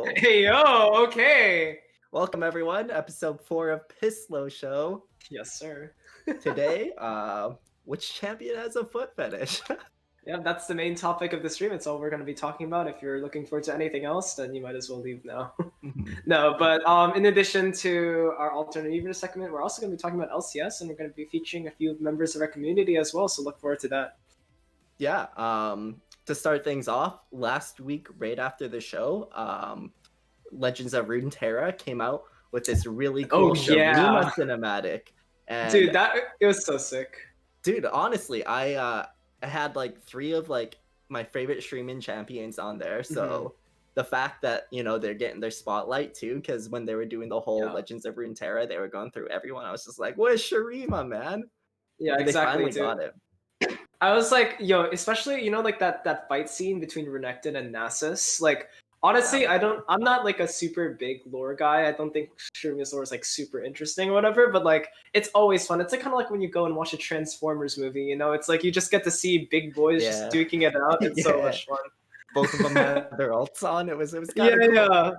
yo. Hey yo, okay. Welcome everyone, episode 4 of Pisslo Show. Yes, sir. Today, which champion has a foot fetish? Yeah, that's the main topic of the stream. It's all we're going to be talking about. If you're looking forward to anything else, then you might as well leave now. No, but in addition to our alternative segment, we're also going to be talking about LCS, and we're going to be featuring a few members of our community as well. So look forward to that. Yeah. To start things off, last week, right after the show, Legends of Runeterra came out with this really cool Sharima cinematic. And dude, it was so sick. Dude, honestly, I had like 3 of like my favorite streaming champions on there. So the fact that, you know, they're getting their spotlight too, because when they were doing the whole Legends of Runeterra, they were going through everyone. I was just like, where's Sharima, man? Yeah, and exactly. They finally got it. I was like, yo, especially, you know, like that fight scene between Renekton and Nasus. Like, honestly, I'm not like a super big lore guy. I don't think Shurima's lore is like super interesting or whatever, but like it's always fun. It's like kind of like when you go and watch a Transformers movie, you know, it's like you just get to see big boys just duking it out. It's so much fun. Both of them had their ults on. It was kind of cool. Yeah.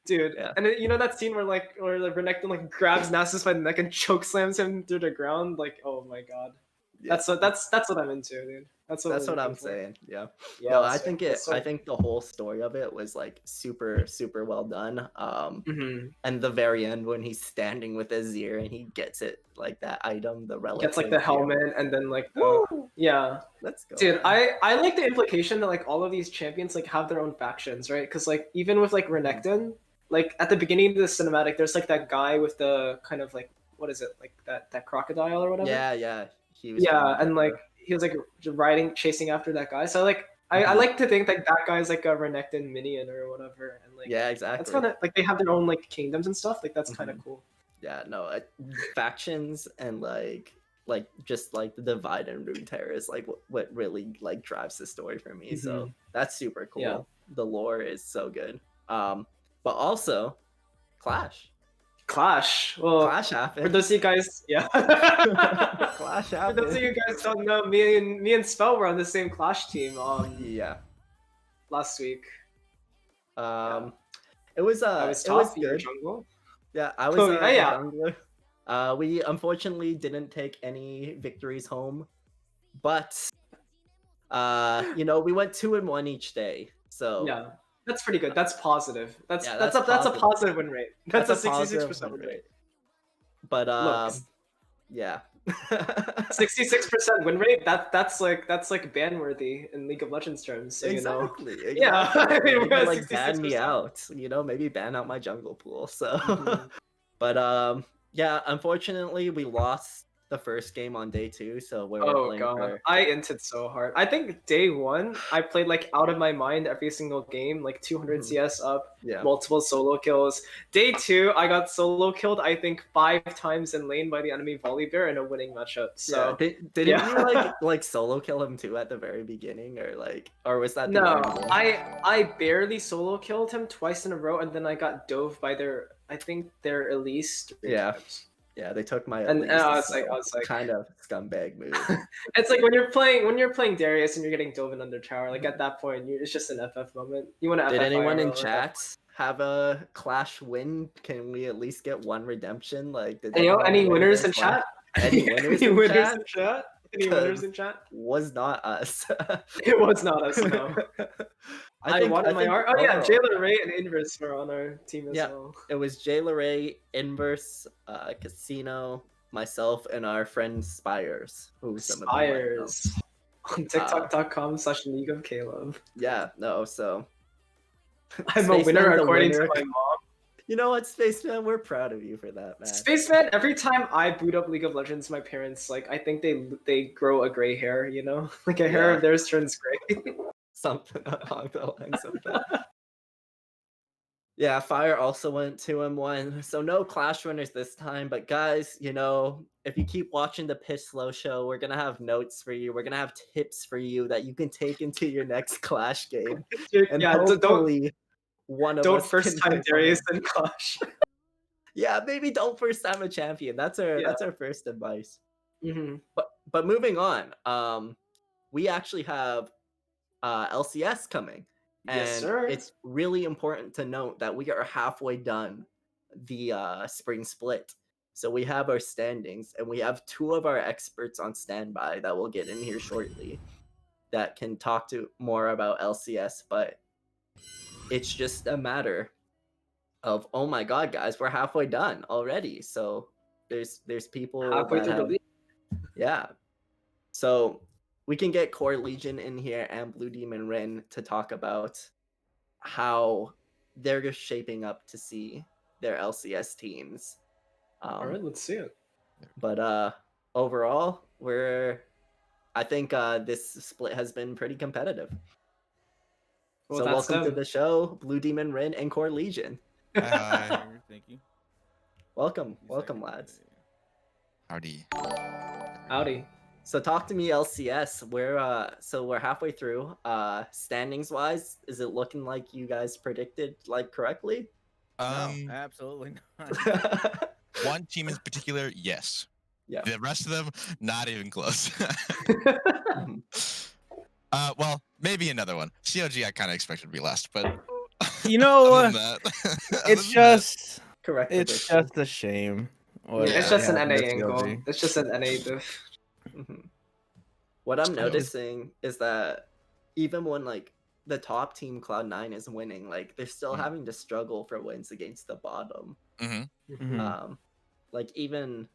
Dude, and you know that scene where Renekton like grabs Nasus by the neck and choke slams him through the ground? Like, oh my god. Yeah. That's what I'm into, dude. That's what I'm saying. Yeah. No, I think the whole story of it was like super well done. And the very end when he's standing with Azir and he gets it like that item, the relic. Gets like the helmet and then like let's go. Dude, I like the implication that like all of these champions like have their own factions, right? Because like even with like Renekton, like at the beginning of the cinematic, there's like that guy with the kind of like what is it like that crocodile or whatever. Yeah. He was and like he was like chasing after that guy. So like I like to think that guy is like a Renekton minion or whatever, and like exactly. That's kind of like they have their own like kingdoms and stuff. Like that's kind of cool. Yeah, no, factions and like just like the divide in Runeterra is like what really like drives the story for me. So that's super cool. Yeah. The lore is so good. But also Clash. Well, Clash happened. For those of you guys, Clash happened. For those of you guys don't know, me and Spell were on the same Clash team. Last week. It was good. Jungle. Yeah, I was jungler. We unfortunately didn't take any victories home, but you know, we went 2-1 each day. So yeah. That's pretty good. That's positive. That's a positive win rate. That's a 66% win rate. But yeah. 66% win rate. That's like ban worthy in League of Legends terms. So, exactly. You know. Yeah. I mean, like ban me out. You know, maybe ban out my jungle pool. So, but yeah. Unfortunately, we lost the first game on day 2, so we're playing I inted so hard. I think day 1 I played like out of my mind every single game, like 200 CS up, multiple solo kills. Day 2 I got solo killed I think 5 times in lane by the enemy Volibear in a winning matchup. So didn't you like solo kill him too at the very beginning, or was that no? I barely solo killed him twice in a row, and then I got dove by their Elise. Yeah, they took my. And I was like, kind of scumbag move. It's like when you're playing Darius and you're getting Dovin under tower. Like at that point, it's just an FF moment. You want to. Did anyone in chat have a Clash win? Can we at least get one redemption? Like, any winners in chat? Any winners in chat? Any winners in chat? Was not us. It was not us. No. I wanted my art. Oh yeah, Jayla Ray and Inverse were on our team as well. It was Jayla Ray, Inverse, Casino, myself, and our friend Spires. Spires. On TikTok.com/League of Caleb. Yeah, no, so I'm a winner according to my mom. You know what, Spaceman? We're proud of you for that, man. Spaceman, every time I boot up League of Legends, my parents, like, I think they grow a gray hair, you know? Like, a hair of theirs turns gray. Something along the lines of that. Yeah, Fire also went 2-1, so no Clash winners this time. But guys, you know, if you keep watching the Pisslo Show, we're gonna have notes for you. We're gonna have tips for you that you can take into your next Clash game. And hopefully one of us first time Darius in Clash. Yeah, maybe don't first time a champion. That's our first advice. But moving on, we actually have LCS coming. Yes, And sir. it's really important to note that we are halfway done the spring split. So we have our standings, and we have two of our experts on standby that will get in here shortly that can talk to more about LCS. But it's just a matter of, oh my god, guys, we're halfway done already. So there's people Halfway that through the have, league. yeah. So we can get Core Legion in here and BlueDemonRin to talk about how they're just shaping up to see their LCS teams. All right, let's see it. But overall, I think this split has been pretty competitive. Well, So that's welcome to them. the show, BlueDemonRin and Core Legion. Hi, thank you. Welcome, lads. Howdy. Howdy. So talk to me LCS. We're halfway through. Standings wise, is it looking like you guys predicted like correctly? No, absolutely not. One team in particular, yes. Yeah. The rest of them, not even close. Mhm. Well, maybe another one. COG, I kind of expected to be last, but You know, other than that, it's just Correct it's prediction. just a shame. Yeah, it's Yeah. just an happened NA to angle. CLG. It's just an NA diff. Mhm. What I'm So- noticing is that even when like the top team Cloud9 is winning, like they're still Mhm. having to struggle for wins against the bottom. Mhm. Like even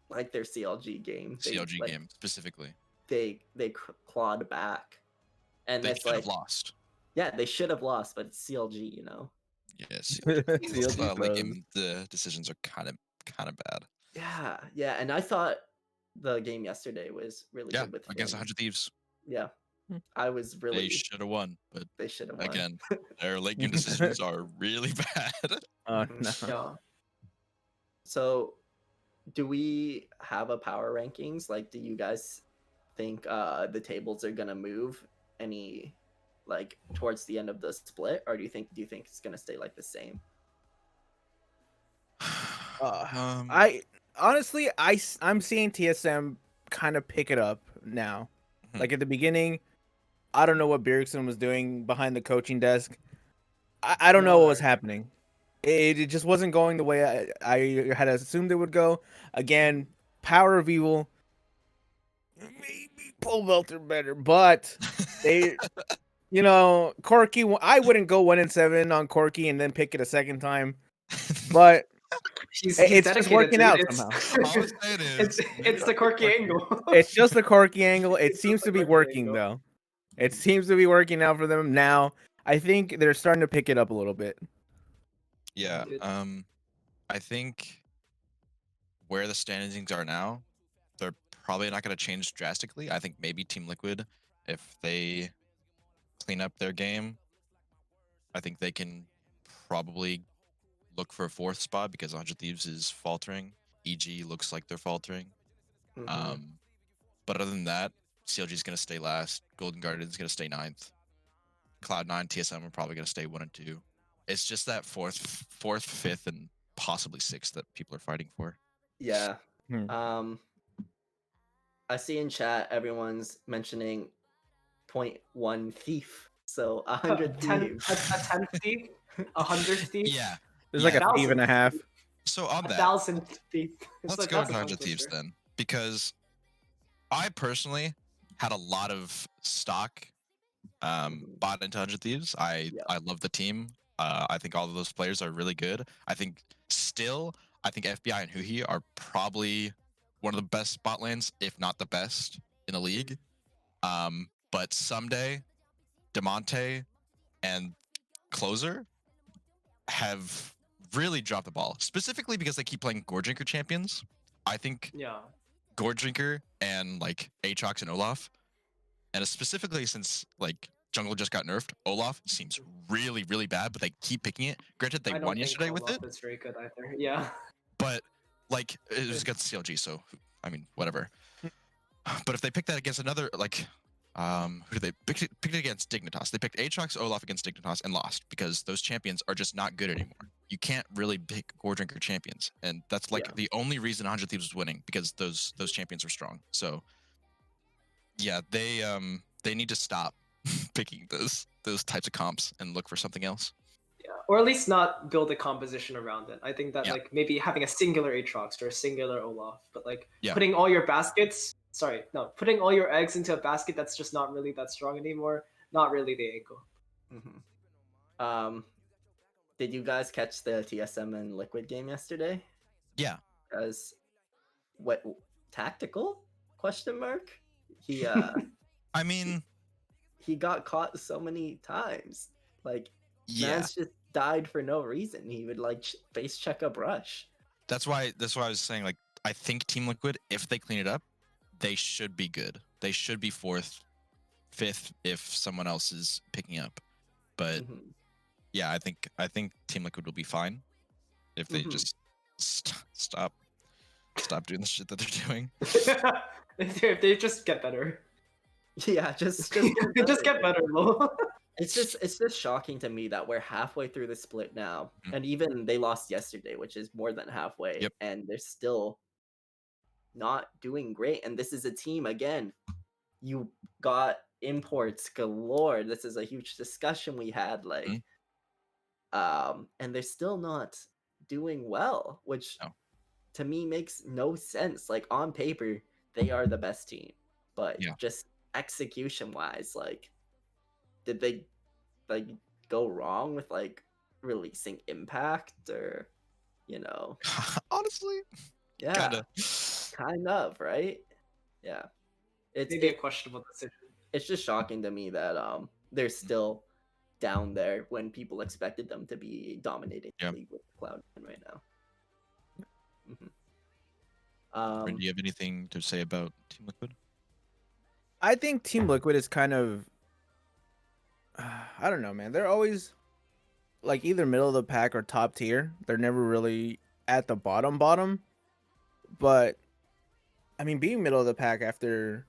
like their CLG game, CLG game specifically. they clawed back, and They it's should have like, lost. yeah, they should have lost, but it's CLG, you know. Yes. CLG Late pros. game, the decisions are kind of bad. Yeah, and I thought the game yesterday was really Yeah, good with against Finn. 100 Thieves, Yeah, Hmm. I was they really should have won, but they should have won. again, their late game decisions are really bad. Oh Mhm. no. Yeah. So, do we have a power rankings? Like, do you guys think the tables are gonna move any like towards the end of the split, or do you think it's gonna stay like the same? I honestly, I'm seeing TSM kind of pick it up now. Mhm. Like at the beginning, I don't know what Bjergsen was doing behind the coaching desk. I don't know what was happening. It just wasn't going the way I had assumed it would go. Again, Power of Evil, maybe Pole Belter better, but they, Corky. I wouldn't go 1-7 on Corky and then pick it a second time, but He's it's just dedicated, working dude. out It's, somehow. All I'm saying is, it's the quirky angle. It's just the Corky angle. It It's seems just to the be quirky working angle. though. It seems to be working out for them now. I think they're starting to pick it up a little bit. yeah. Dude. I think where the standings are now, they're probably not going to change drastically. I think maybe Team Liquid, if they clean up their game, I think they can probably look for a fourth spot because 100 Thieves is faltering. EG looks like they're faltering. Mhm. But other than that, CLG is going to stay last. Golden Guardian is going to stay ninth. Cloud9, TSM are probably going to stay 1 and 2. It's just that fourth, fifth, and possibly sixth that people are fighting for. Yeah. Hmm. I see in chat everyone's mentioning 0.1 thief. So 100 thieves. A 10 thief, 100 thief, Yeah. There's Yeah. like a thief and a half. So on that, 1,000 thief. let's go into 100 Thieves then, because I personally had a lot of stock bought into 100 Thieves. I love the team. I think all of those players are really good. I think FBI and Huhi are probably one of the best spot lanes, if not the best in the league. But someday, Demonte and Closer have really dropped the ball, specifically because they keep playing Gore Drinker champions. I think Gore Drinker and like Aatrox and Olaf, and specifically since like Jungle just got nerfed, Olaf seems really, really bad, but they keep picking it. Granted, they won yesterday with it. That's very good either. Yeah. But like it was against CLG, so I mean whatever. But if they pick that against another like who did they pick it against Dignitas? They picked Aatrox, Olaf against Dignitas and lost because those champions are just not good anymore. You can't really pick Gore Drinker champions, and that's like the only reason 100 Thieves was winning, because those champions were strong. So yeah, they need to stop picking those types of comps and look for something else. Yeah, or at least not build a composition around it. I think that Yeah. like maybe having a singular Aatrox or a singular Olaf, but like Yeah. putting all your putting all your eggs into a basket that's just not really that strong anymore. Not really the angle. Did you guys catch the TSM and Liquid game yesterday? Yeah. Because what tactical question mark? He I mean, he got caught so many times. Like yeah. Mans just died for no reason. He would like face check a brush. That's why I was saying, like, I think Team Liquid, if they clean it up, they should be good. They should be 4th, 5th if someone else is picking up. But yeah, I think Team Liquid will be fine if they just stop doing the shit that they're doing. if they just get better. Yeah, just get better, lol. It's just shocking to me that we're halfway through the split now, and even they lost yesterday, which is more than halfway, and they're still not doing great. And this is a team, again, you got imports galore. This is a huge discussion we had, like, and they're still not doing well, which to me makes no sense. Like, on paper, they are the best team, but just execution wise, like, did they like go wrong with like releasing Impact, or honestly, kind of, right? Yeah, it's maybe a questionable decision. It's just shocking to me that they're still down there when people expected them to be dominating the league with Cloud9 right now. Do you have anything to say about Team Liquid? I think Team Liquid is kind of, I don't know, man. They're always like either middle of the pack or top tier. They're never really at the bottom. But I mean, being middle of the pack after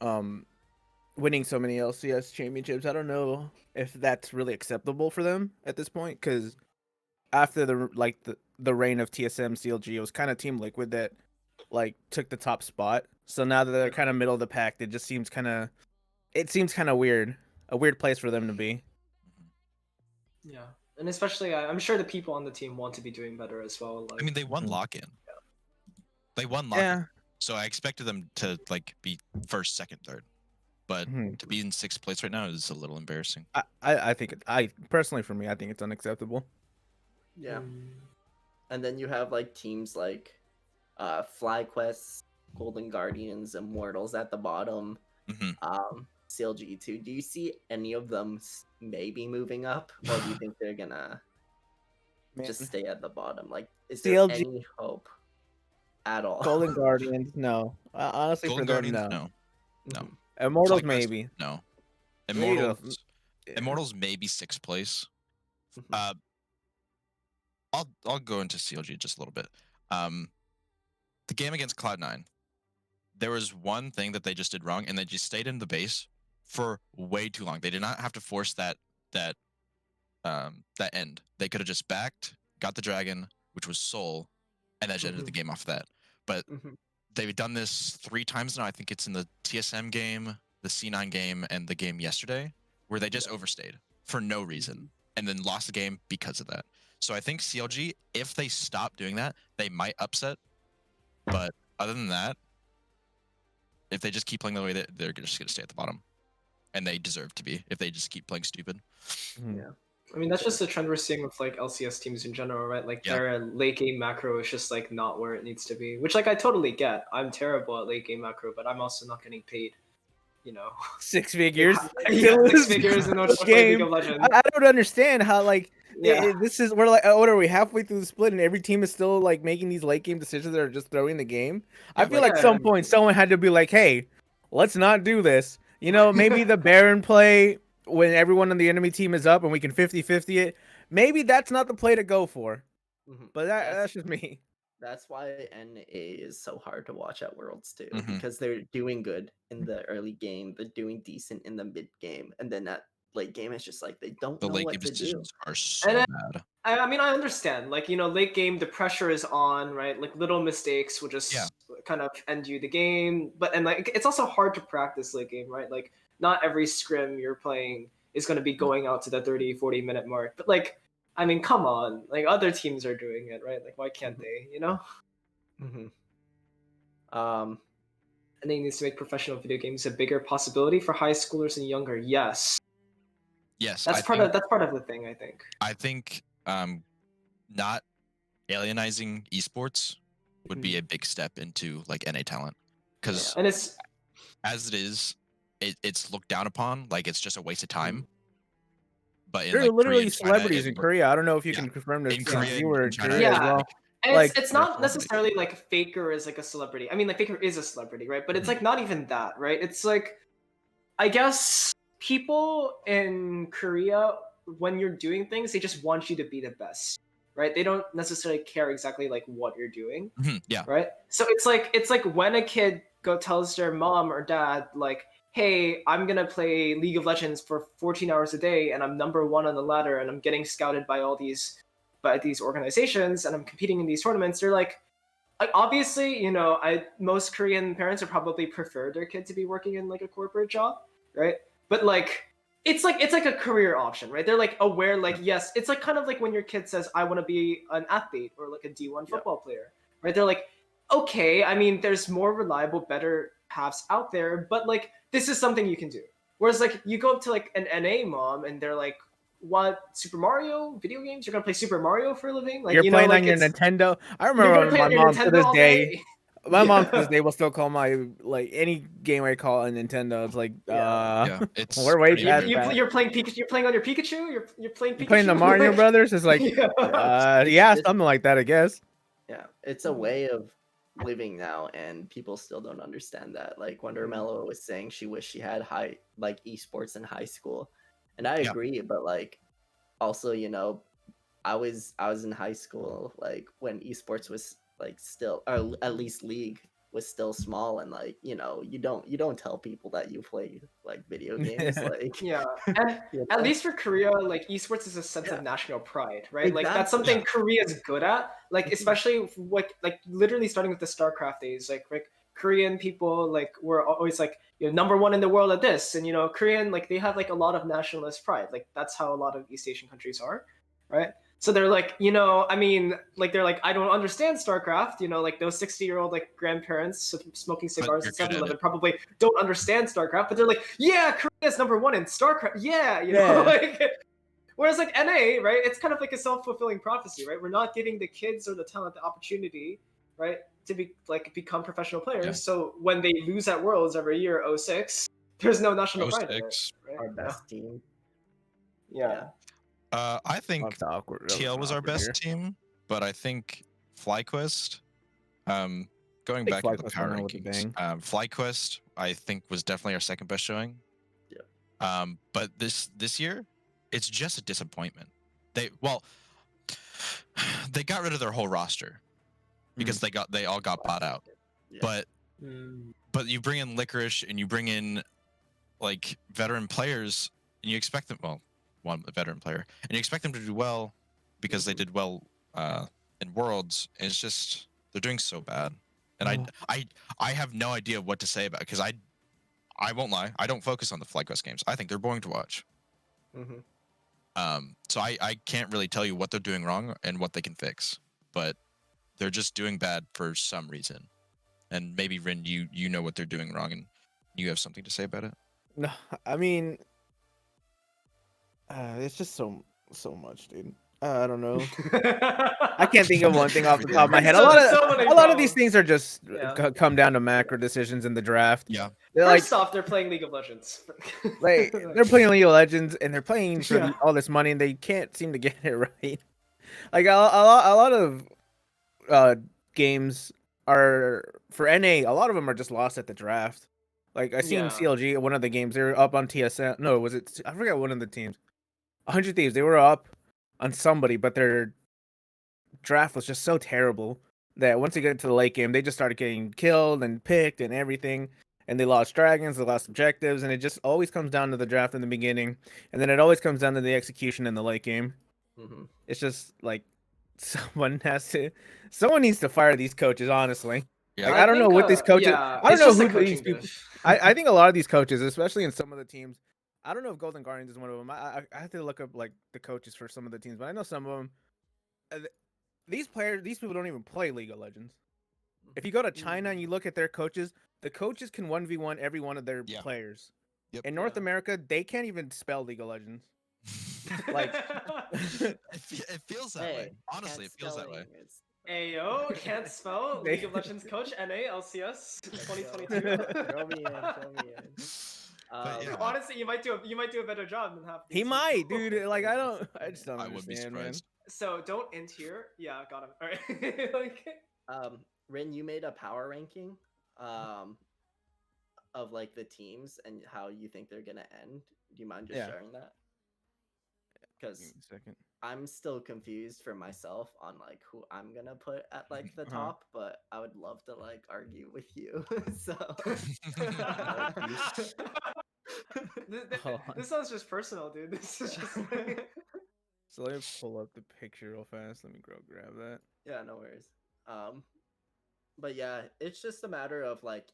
winning so many LCS championships, I don't know if that's really acceptable for them at this point, because after the reign of TSM CLG, it was kind of Team Liquid that like took the top spot. So now that they're kind of middle of the pack, it seems kind of weird. A weird place for them to be. Yeah, and especially I'm sure the people on the team want to be doing better as well. Like, I mean, they won lock-in. They won lock-in. So I expected them to like be 1st, 2nd, 3rd. But to be in 6th place right now is a little embarrassing. I think personally, for me, I think it's unacceptable. Yeah. And then you have like teams like FlyQuest, Golden Guardians, Immortals at the bottom. CLG2. Do you see any of them maybe moving up, or do you think they're gonna just stay at the bottom? Like, is there any hope at all? Golden Guardians, no. Honestly, Golden for them, Guardians, no. Immortals, maybe. No. Immortals maybe 6th place. I'll go into CLG just a little bit. The game against Cloud9, there was one thing that they just did wrong, and they just stayed in the base for way too long. They did not have to force that end. They could have just backed, got the dragon, which was Soul, and then ended the game off that. But they've done this 3 times now. I think it's in the TSM game, the C9 game, and the game yesterday, where they just overstayed for no reason and then lost the game because of that. So I think CLG, if they stop doing that, they might upset. But other than that, if they just keep playing the way that they're just going to stay at the bottom, and they deserve to be if they just keep playing stupid. Yeah, I mean that's just the trend we're seeing with like LCS teams in general, right? Like their late game macro is just like not where it needs to be, which like I totally get. I'm terrible at late game macro, but I'm also not getting paid, 6 figures. 6 figures in order to play League of Legends. I don't understand how this is, we're like, what are we, halfway through the split and every team is still like making these late game decisions that are just throwing the game? I feel like at some point someone had to be like, hey, let's not do this. Maybe the Baron play when everyone on the enemy team is up and we can 50-50 it. Maybe that's not the play to go for. But that's just me. That's why NA is so hard to watch at Worlds too, because they're doing good in the early game, they're doing decent in the mid game, and then that late game is just like they don't know what to do. Are so bad. I mean, I understand. Like, late game, the pressure is on, right? Like, little mistakes will just kind of end you the game. But like, it's also hard to practice late game, right? Like, not every scrim you're playing is going to be going out to the 30-40 minute mark. But like, I mean, come on, like other teams are doing it, right? Like, why can't they? You know? I think it needs to make professional video games a bigger possibility for high schoolers and younger. Yes. Yes, That's part of the thing, I think. I think not alienizing esports would be a big step into like NA talent, because and it's as it is, it's looked down upon, like it's just a waste of time. But in, there are like, literally Korea, celebrities China, in Korea. I don't know if you can confirm this. In Korea, you were in China, Korea as well. And Like, it's not necessarily like Faker is like a celebrity. I mean, like Faker is a celebrity, right? But it's like not even that, right? It's like, I guess people in Korea, when you're doing things, they just want you to be the best, right? They don't necessarily care exactly like what you're doing, right? So it's like when a kid tells their mom or dad like, hey, I'm gonna play League of Legends for 14 hours a day and I'm number 1 on the ladder and I'm getting scouted by all these organizations and I'm competing in these tournaments, they're like obviously, you know, most Korean parents would probably prefer their kid to be working in like a corporate job, right? But like it's like a career option, right? They're like aware, like, yes, it's like kind of like when your kid says, I want to be an athlete or like a D1 football player, right? They're like, okay, I mean, there's more reliable, better paths out there, but like this is something you can do. Whereas like you go up to like an NA mom and they're like, what, Super Mario video games? You're gonna play Super Mario for a living? Like, you're you know, playing like on your Nintendo. I remember my mom to this day. My mom to this day will still call my like any game I call a Nintendo. It's like it's we're way past that. You're playing Pikachu. You're playing on your Pikachu. You're playing Pikachu. You're playing the Mario Brothers. It's like something like that, I guess. Yeah, it's a way of living now, and people still don't understand that. Like Wondermelo was saying, she wished she had esports in high school, and I agree. But like, also, you know, I was in high school like when esports was like still, or at least League was still small, and like, you know, you don't tell people that you play like video games, like and at least for Korea, like esports is a sense of national pride, right? Like that's something Korea's good at, like especially like literally starting with the StarCraft days, like Korean people like were always like, you know, number 1 in the world at this, and you know, Korean, like they have like a lot of nationalist pride, like that's how a lot of East Asian countries are, right? So they're like, you know, I mean, like they're like, I don't understand StarCraft, you know, like those 60-year-old like grandparents smoking cigars at 7-Eleven probably don't understand StarCraft, but they're like, yeah, Korea's number 1 in StarCraft, you know, like. Whereas like NA, right, it's kind of like a self-fulfilling prophecy, right? We're not giving the kids or the talent the opportunity, right, to become professional players. So when they lose at Worlds every year, 06, there's no national pride in it, right? Our best team. I think TL was our best team, but I think FlyQuest, going back to the power rankings, FlyQuest I think was definitely our second best showing. But this year, it's just a disappointment. They got rid of their whole roster because they all got bought out. But you bring in Licorice and you bring in like veteran players and you expect them, one veteran player, and you expect them to do well because they did well in Worlds, and it's just they're doing so bad. And I have no idea what to say about it, because I won't lie, I don't focus on the FlyQuest games. I think they're boring to watch. So I can't really tell you what they're doing wrong and what they can fix, but they're just doing bad for some reason. And maybe Rin, you know what they're doing wrong, and you have something to say about it. No, I mean, it's just so much, dude. I don't know. I can't think of one thing off the top of my head. A lot of these things are just come down to macro decisions in the draft. Yeah. First off, they're playing League of Legends. Like they're playing League of Legends and they're playing for all this money and they can't seem to get it right. Like a lot of games are for NA. A lot of them are just lost at the draft. Like I seen CLG, one of the games, they were up on TSM. No, was it? I forgot one of the teams. 100 Thieves. They were up on somebody, but their draft was just so terrible that once they get to the late game, they just started getting killed and picked and everything. And they lost dragons, they lost objectives, and it just always comes down to the draft in the beginning, and then it always comes down to the execution in the late game. It's just like someone needs to fire these coaches, honestly. Yeah. Like, I don't know what these coaches. Yeah, I don't it's know just a who coaching these people. diff. I think a lot of these coaches, especially in some of the teams, I don't know if Golden Guardians is one of them. I have to look up like the coaches for some of the teams, but I know some of them. These people don't even play League of Legends. If you go to China and you look at their coaches, the coaches can 1v1 every one of their players. Yep. In North America, they can't even spell League of Legends. Like, it feels that way. Honestly, it feels that way. Ayo, can't spell League of Legends coach NA LCS 2022. Throw me in. Yeah. Honestly, you might do a better job than half. He might, dude. Like, I just don't I wouldn't be understand, man. surprised. So don't int here. Yeah, got him. All right. Like, Rin, you made a power ranking of like the teams and how you think they're gonna end. Do you mind just sharing that? Because I'm still confused for myself on like who I'm gonna put at like the top, but I would love to like argue with you. So this sounds just personal, dude. This is just like... So let me pull up the picture real fast. Let me grab that. Yeah, no worries. But yeah, it's just a matter of like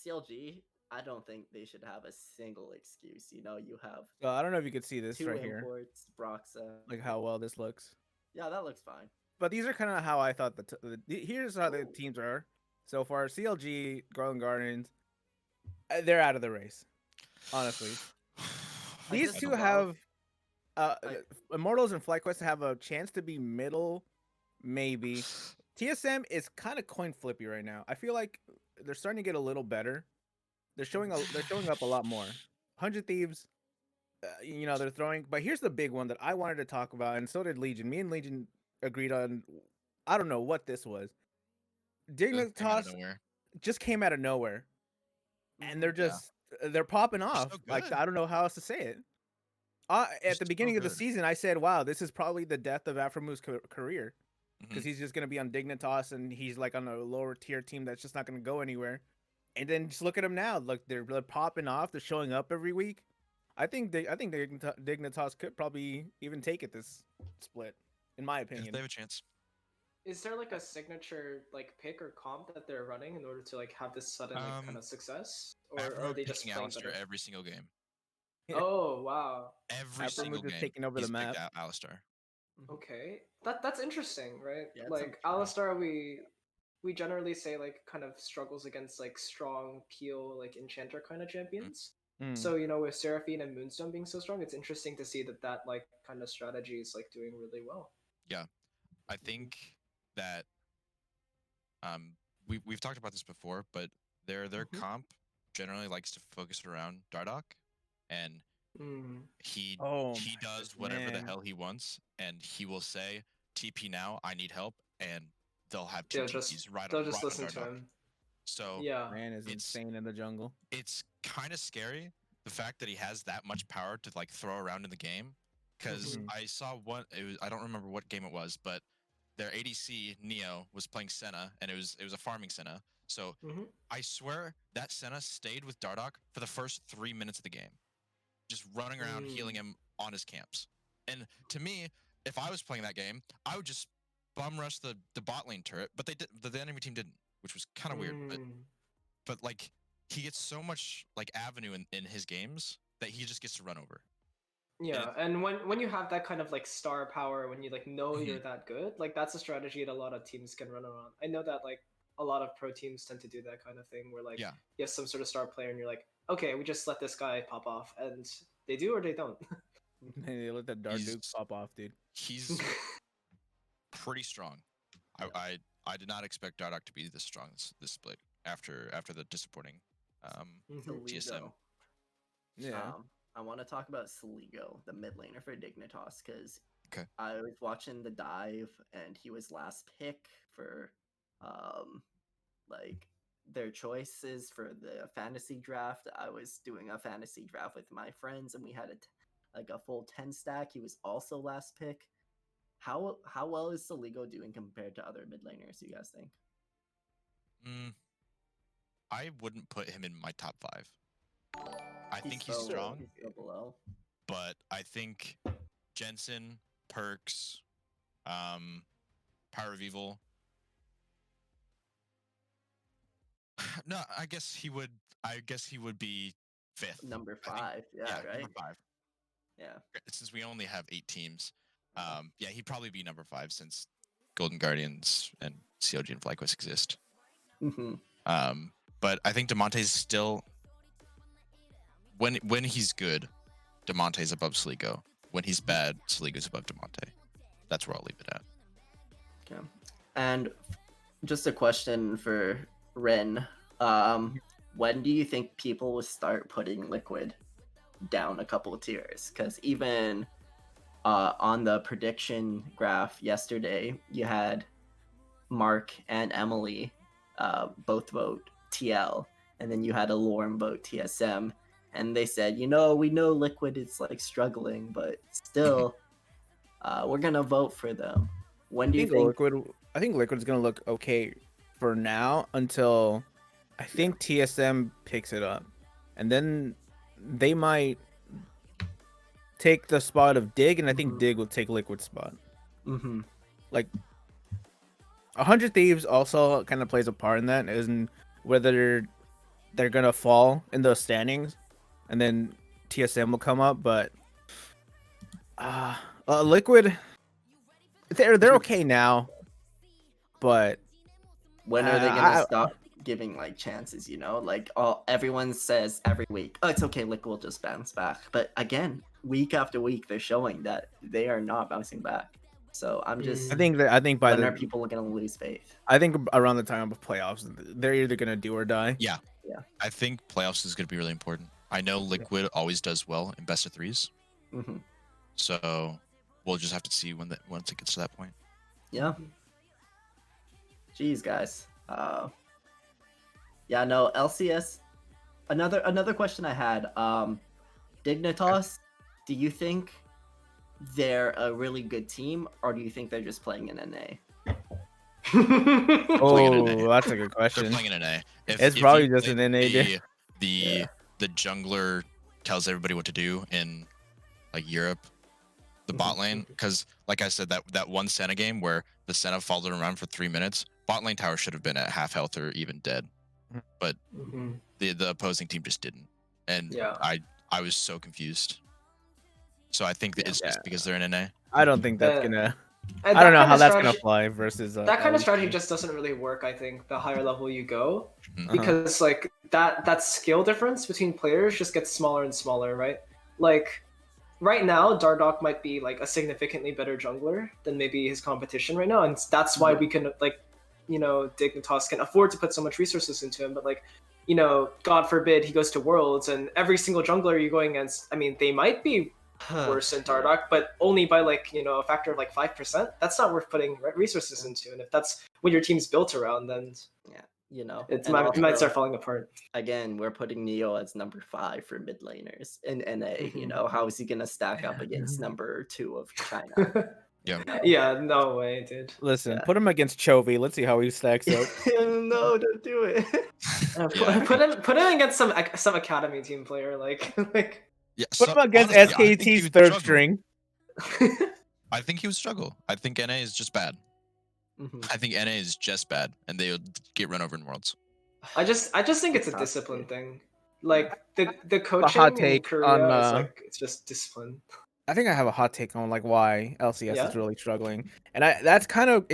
CLG. I don't think they should have a single excuse. You know, you have. So I don't know if you could see this 2 right imports, here. Broxa. Like how well this looks. Yeah, that looks fine. But these are kind of how I thought here's how the teams are so far. CLG, Golden Guardians, they're out of the race. Honestly, these two have Immortals and FlyQuest have a chance to be middle, maybe. TSM is kind of coin flippy right now. I feel like they're starting to get a little better. They're showing up a lot more. 100 Thieves, you know, they're throwing. But here's the big one that I wanted to talk about, and so did Legion. Me and Legion agreed on. I don't know what this was. Dignitas just came out of nowhere, and they're popping off. So like, I don't know how else to say it. At the beginning of the season, I said, "Wow, this is probably the death of Aframu's career." Because he's just going to be on Dignitas and he's like on a lower tier team that's just not going to go anywhere. And then just look at them now. Look, they're popping off. They're showing up every week. I think Dignitas could probably even take it this split, in my opinion. They have a chance. Is there like a signature like pick or comp that they're running in order to like have this sudden like, kind of success, or are they just playing better? every single game? Oh wow! Every single game, taking over the map. Alistar. Okay, that's interesting, right? Yeah, like Alistar, we generally say like kind of struggles against like strong peel like enchanter kind of champions. So you know, with Seraphine and Moonstone being so strong, it's interesting to see that like kind of strategy is like doing really well. Yeah, I think that we've talked about this before, but their comp generally likes to focus around Dardoch, and he does whatever the hell he wants, and he will say TP now, I need help, and they'll have two TPs they'll just listen to him. So man is insane in the jungle. It's kind of scary, the fact that he has that much power to like throw around in the game, because I saw one, I don't remember what game it was, but their ADC Neo was playing Senna, and it was a farming Senna. So I swear that Senna stayed with Dardoch for the first 3 minutes of the game, just running around healing him on his camps. And to me, if I was playing that game, I would just bum rush the bot lane turret, but the enemy team didn't, which was kind of weird. But like he gets so much like avenue in his games that he just gets to run over. Yeah, and when you have that kind of like star power, when you like know you're that good, like that's a strategy that a lot of teams can run around. I know that like a lot of pro teams tend to do that kind of thing where like you have some sort of star player and you're like, okay, we just let this guy pop off, and they do or they don't. They let that Darduke pop off, dude. He's pretty strong. I did not expect Dardoch to be this strong this split after the disappointing GSM. Yeah. I want to talk about Saligo, the mid laner for Dignitas, because I was watching the dive and he was last pick for like their choices for the fantasy draft. I was doing a fantasy draft with my friends and we had a full 10 stack. He was also last pick. How well is Saligo doing compared to other mid laners, you guys think? I wouldn't put him in my top 5. I think he's strong, he's still below. But I think Jensen, Perks, Power of Evil, No, I guess he would. I guess he would be 5th. Number I think- 5. Yeah, right. Number 5. Yeah. Since we only have 8 teams, yeah, he'd probably be number 5 since Golden Guardians and CLG and FlyQuest exist. Mm-hmm. But I think Demonte's still when he's good, Demonte's above Sligo. When he's bad, Sligo's above Demonte. That's where I'll leave it at. Okay. And just a question for Rin. When do you think people will start putting Liquid down a couple of tiers? Because even on the prediction graph yesterday, you had Mark and Emily both vote TL, and then you had a Lorem vote TSM, and they said, we know Liquid is like struggling, but still, we're gonna vote for them. When do you think Liquid? I think Liquid's gonna look okay for now until I think TSM picks it up, and then they might take the spot of Dig, and I think Dig will take Liquid's spot. Mm-hmm. Like 100 Thieves also kind of plays a part in that, isn't whether they're gonna fall in those standings, and then TSM will come up. But Liquid, they're okay now, but when are they gonna stop giving like chances? Like everyone says every week, oh, it's okay, Liquid will just bounce back. But again, week after week, they're showing that they are not bouncing back. So I'm just. I think by when the are people gonna lose faith? I think around the time of playoffs, they're either gonna do or die. Yeah. Yeah. I think playoffs is going to be really important. I know Liquid always does well in best of 3s. Mm-hmm. So we'll just have to see once it gets to that point. Yeah. Jeez, guys. Yeah, no, LCS. Another question I had. Dignitas, do you think they're a really good team, or do you think they're just playing in NA? Oh, that's a good question. They're playing in NA. It's probably just an NA. The jungler tells everybody what to do in like Europe, the bot lane, because like I said, that one Senna game where the Senna followed him around for 3 minutes, bot lane tower should have been at half health or even dead, but the opposing team just didn't, and I was so confused. So I think that it's just because they're in NA. I don't think that's gonna. And I don't know how that's gonna fly versus that kind of strategy just doesn't really work. I think the higher level you go, Mhm. because like that skill difference between players just gets smaller and smaller, right? Like right now, Dardoch might be like a significantly better jungler than maybe his competition right now, and that's why we can like, Dignitas can afford to put so much resources into him. But like, God forbid he goes to Worlds, and every single jungler you're going against, I mean, they might be worse than Dardoch, but only by like a factor of like 5%. That's not worth putting resources into, and if that's what your team's built around, then it might start falling apart. Again, we're putting Neo as number 5 for mid laners in NA. How is he gonna stack up against number 2 of China? Yeah, no way, dude. Listen, put him against Chovy. Let's see how he stacks up. No, don't do it. Put him against some academy team player, like. Yeah, put him against SKT's third string. I think he would struggle. I think NA is just bad. I think NA is just bad, and they would get run over in Worlds. I just think it's a discipline thing. Like the coaching hot take in Korea on, is like it's just discipline. I think I have a hot take on like why LCS is really struggling, and that's kind of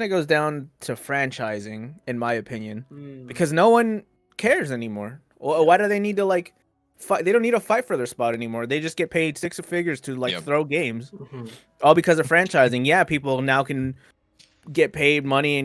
goes down to franchising, in my opinion, because no one cares anymore. Well, why do they need to like fight? They don't need to fight for their spot anymore. They just get paid 6 figures to like throw games, all because of franchising. Yeah, people now can get paid money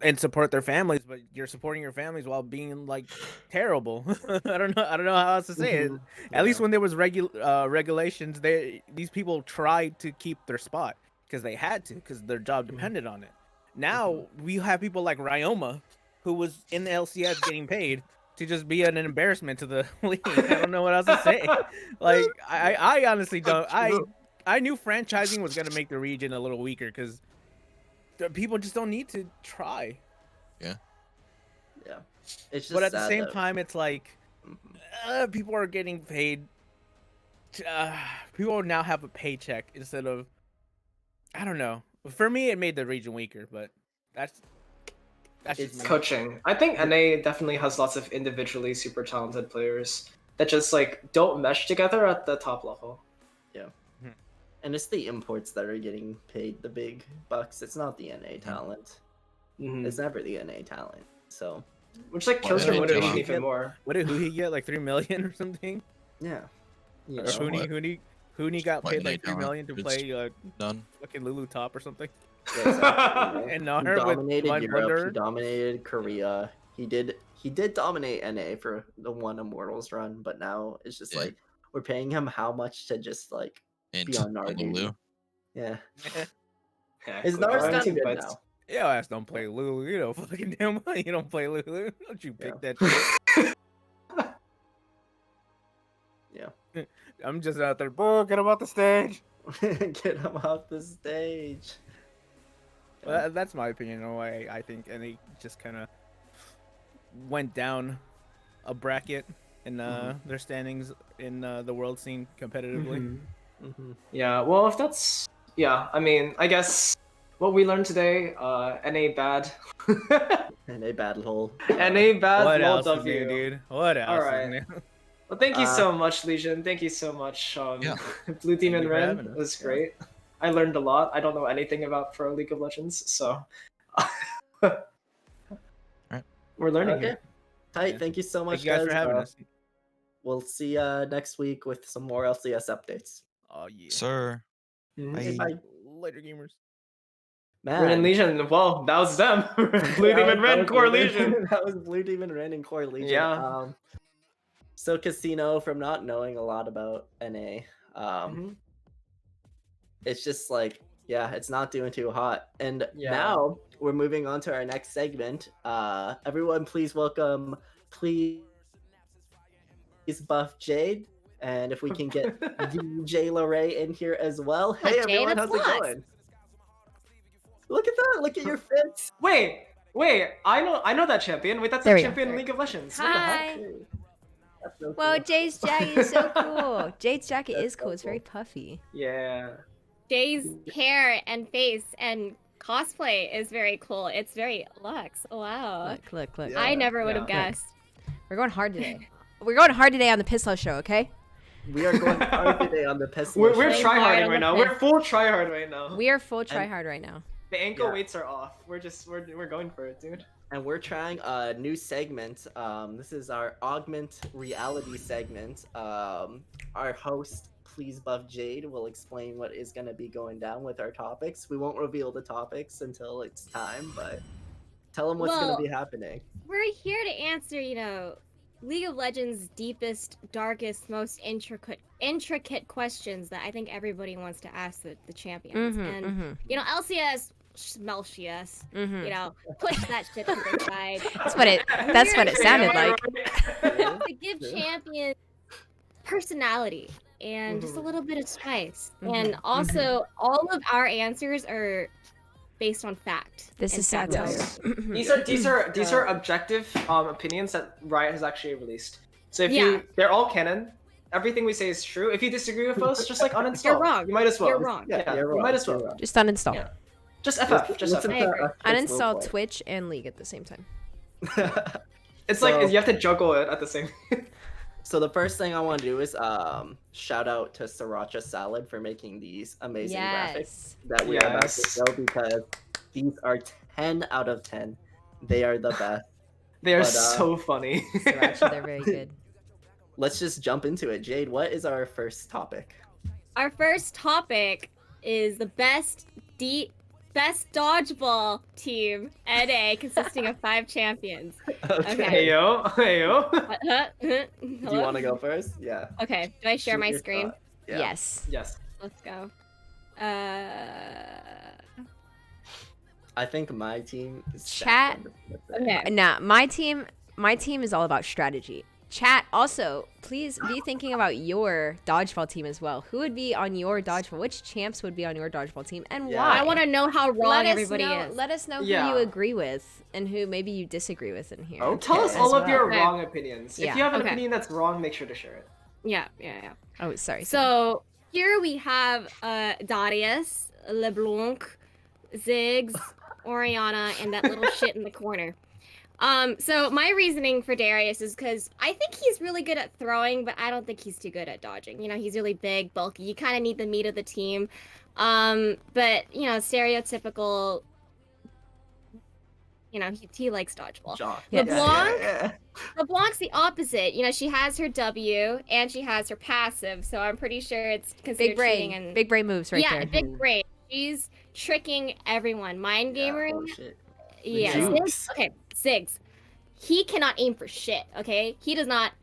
and support their families, but you're supporting your families while being like terrible. I don't know how else to say it. At least when there was regulations, these people tried to keep their spot because they had to, because their job depended on it. Now we have people like Ryoma, who was in the LCS getting paid to just be an embarrassment to the league. I don't know what else to say. Like I honestly don't. I knew franchising was gonna make the region a little weaker because people just don't need to try. Yeah. It's just. But at the same time, it's like people are getting paid. People now have a paycheck instead of. I don't know. For me, it made the region weaker, but that's That's just It's me. Coaching. I think NA definitely has lots of individually super talented players that just like don't mesh together at the top level. And it's the imports that are getting paid the big bucks. It's not the NA talent. It's never the NA talent. So, Which like kills Yeah, your what did motivation he even get? more. What did Huhi get? Like 3 million or something? yeah. You Or know, Hooney got What, paid like Nate 3 Allen? million to It's play done. fucking Lulu top or something. yeah, exactly, you And know. Nar He with dominated Divine Europe. Blunder. He dominated Korea. He did dominate NA for the one Immortals run, but now it's just Yeah. like we're paying him how much to just like be Into on Nardu. Lulu. Yeah. Yeah, His cool. Nar's Our kind team of good fights. now. Yo, ass don't play Lulu. You know, fucking damn well you don't play Lulu. Don't you pick Yeah. that shit. Yeah. I'm just out there, bro, get him off the stage. Get him off the stage. Well, that's my opinion on why I think NA just kind of went down a bracket in their standings in the world scene competitively. Yeah, well, if that's I mean, I guess what we learned today, NA bad. NA battle hole. NA bad, What lol else is W. new, dude? What else Alright. is new? Well, thank you so much, Legion. Thank you so much, Yeah. Blue Demon you for Ren. having It us. was great. I learned a lot. I don't know anything about Pro League of Legends, so we're learning Okay. here. Tight. Yeah. Thank you so much, Thank you guys for having us. We'll see you next week with some more LCS updates. Oh yeah. Sir. Okay, Bye. bye. Later, gamers. Ren and Man. Legion. Well, that was them. Blue Demon Ren, Core Legion. That was Blue Demon Ren and Core Legion. Yeah. So Casino, from not knowing a lot about NA, it's just like, yeah, it's not doing too hot. And now we're moving on to our next segment. Everyone, please welcome, please buff Jade. And if we can get DJ Lorray in here as well. Hey, everyone, how's it going? Look at that. Look at your fits. Wait. I know that champion. Wait, that's There a we go. champion in League of Legends. What Hi. That's so Well, cool. Jade's jacket is so cool. Jade's jacket is cool. It's very puffy. Yeah. Jay's hair and face and cosplay is very cool. It's very luxe. Wow. Look. Yeah. I never would have Yeah. guessed. We're going hard today. We're going hard today on the Pisslo Show, okay? We are going hard today on the Pisslo We're Show. Going hard tryharding on right the now. piss. We're full tryhard right now. We are full try hard right now. The ankle Yeah. weights are off. We're going for it, dude. And we're trying a new segment. This is our augment reality segment. Our host, please buff Jade, will explain what is going to be going down with our topics. We won't reveal the topics until it's time, but tell them what's going Well- to be happening. We're here to answer, League of Legends' deepest, darkest, most intricate questions that I think everybody wants to ask the champions. And LCS, Smelcius, push that shit to the side. That's what it sounded like. To give champions personality and just a little bit of spice. And also, all of our answers are based on fact. This and is fact satire. These are objective opinions that Riot has actually released. So if they're all canon. Everything we say is true. If you disagree with us, just like uninstall. You're wrong. You might as well. You're wrong. Yeah, you're wrong. you might as well. You're wrong. Just uninstall. Yeah. Just FF. Just Listen FF. I agree. to us kids Uninstall real Twitch and League at the same time. quick. It's So- like you have to juggle it at the same. So the first thing I want to do is shout out to Sriracha Salad for making these amazing graphics Yes. that we are about to Yes. show, because these are 10 out of 10. They are the best. They are But, so funny. Sriracha, they're very good. Let's just jump into it. Jade, what is our first topic? Our first topic is the best dodgeball team NA consisting of 5 champions. Okay. Heyo. Do you want to go first? Yeah. Okay. Do I share Shoot my your screen? shot. Yeah. Yes. Yes. Let's go. I think my team is Chat. Okay. Nah, my team is all about strategy. Chat, also, please be thinking about your dodgeball team as well. Who would be on your dodgeball? Which champs would be on your dodgeball team, and Yeah. why? I want to know how wrong Let us everybody know, is. Let us know who Yeah. you agree with and who maybe you disagree with in here. Okay. Tell us as all of well. your Okay. wrong opinions. Yeah. If you have an Okay. opinion that's wrong, make sure to share it. Yeah. Oh, sorry. So here we have Darius, LeBlanc, Ziggs, Oriana, and that little shit in the corner. So my reasoning for Darius is because I think he's really good at throwing, but I don't think he's too good at dodging. You know, he's really big, bulky. You kind of need the meat of the team. But you know, stereotypical. You know, he likes dodgeball. LeBlanc's the opposite. You know, she has her W and she has her passive, so I'm pretty sure it's considered cheating. And big brain moves right there. Yeah, big brain. She's tricking everyone. Mind gamer. Yeah. Okay, Ziggs. He cannot aim for shit. Okay, he does not.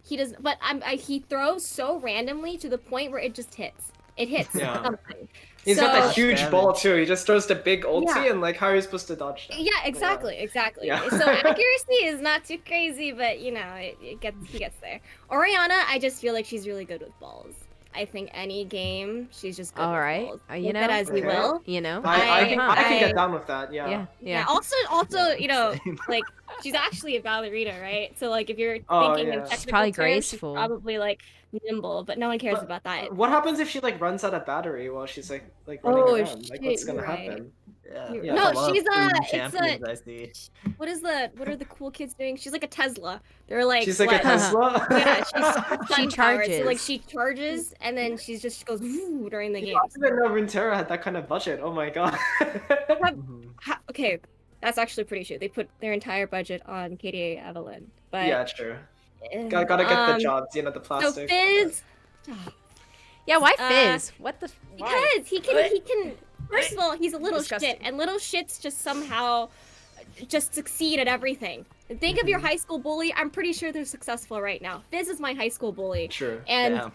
But he throws so randomly to the point where it just hits. It hits something. He's got that huge ball too. He just throws the big ulti and like how are you supposed to dodge that? Yeah, exactly. Yeah. So accuracy is not too crazy, but you know, he gets there. Oriana, I just feel like she's really good with balls. I think any game, she's just good with balls. You know, as you will. You know, I can get down with that. Yeah. Also, you know, like she's actually a ballerina, right? So like if you're thinking in technical she's probably terms, graceful, she's probably like nimble, but no one cares about that. What happens if she like runs out of battery while she's like running around? Like what's gonna happen? No, she's I see. what are the cool kids doing? She's like a Tesla. They're like she's like a Tesla. Yeah, she charges. So like she charges and then she just goes woo during the game. I didn't know Runeterra had that kind of budget. Oh my god. Okay, that's actually pretty true. They put their entire budget on KDA Evelyn. But yeah, true. Gotta get the jobs, you know, the plastic. So Fizz. Yeah, why Fizz? What the? Because he can. First of all, he's a little shit, and little shits just somehow just succeed at everything. Think of your high school bully. I'm pretty sure they're successful right now. Fizz is my high school bully. True. And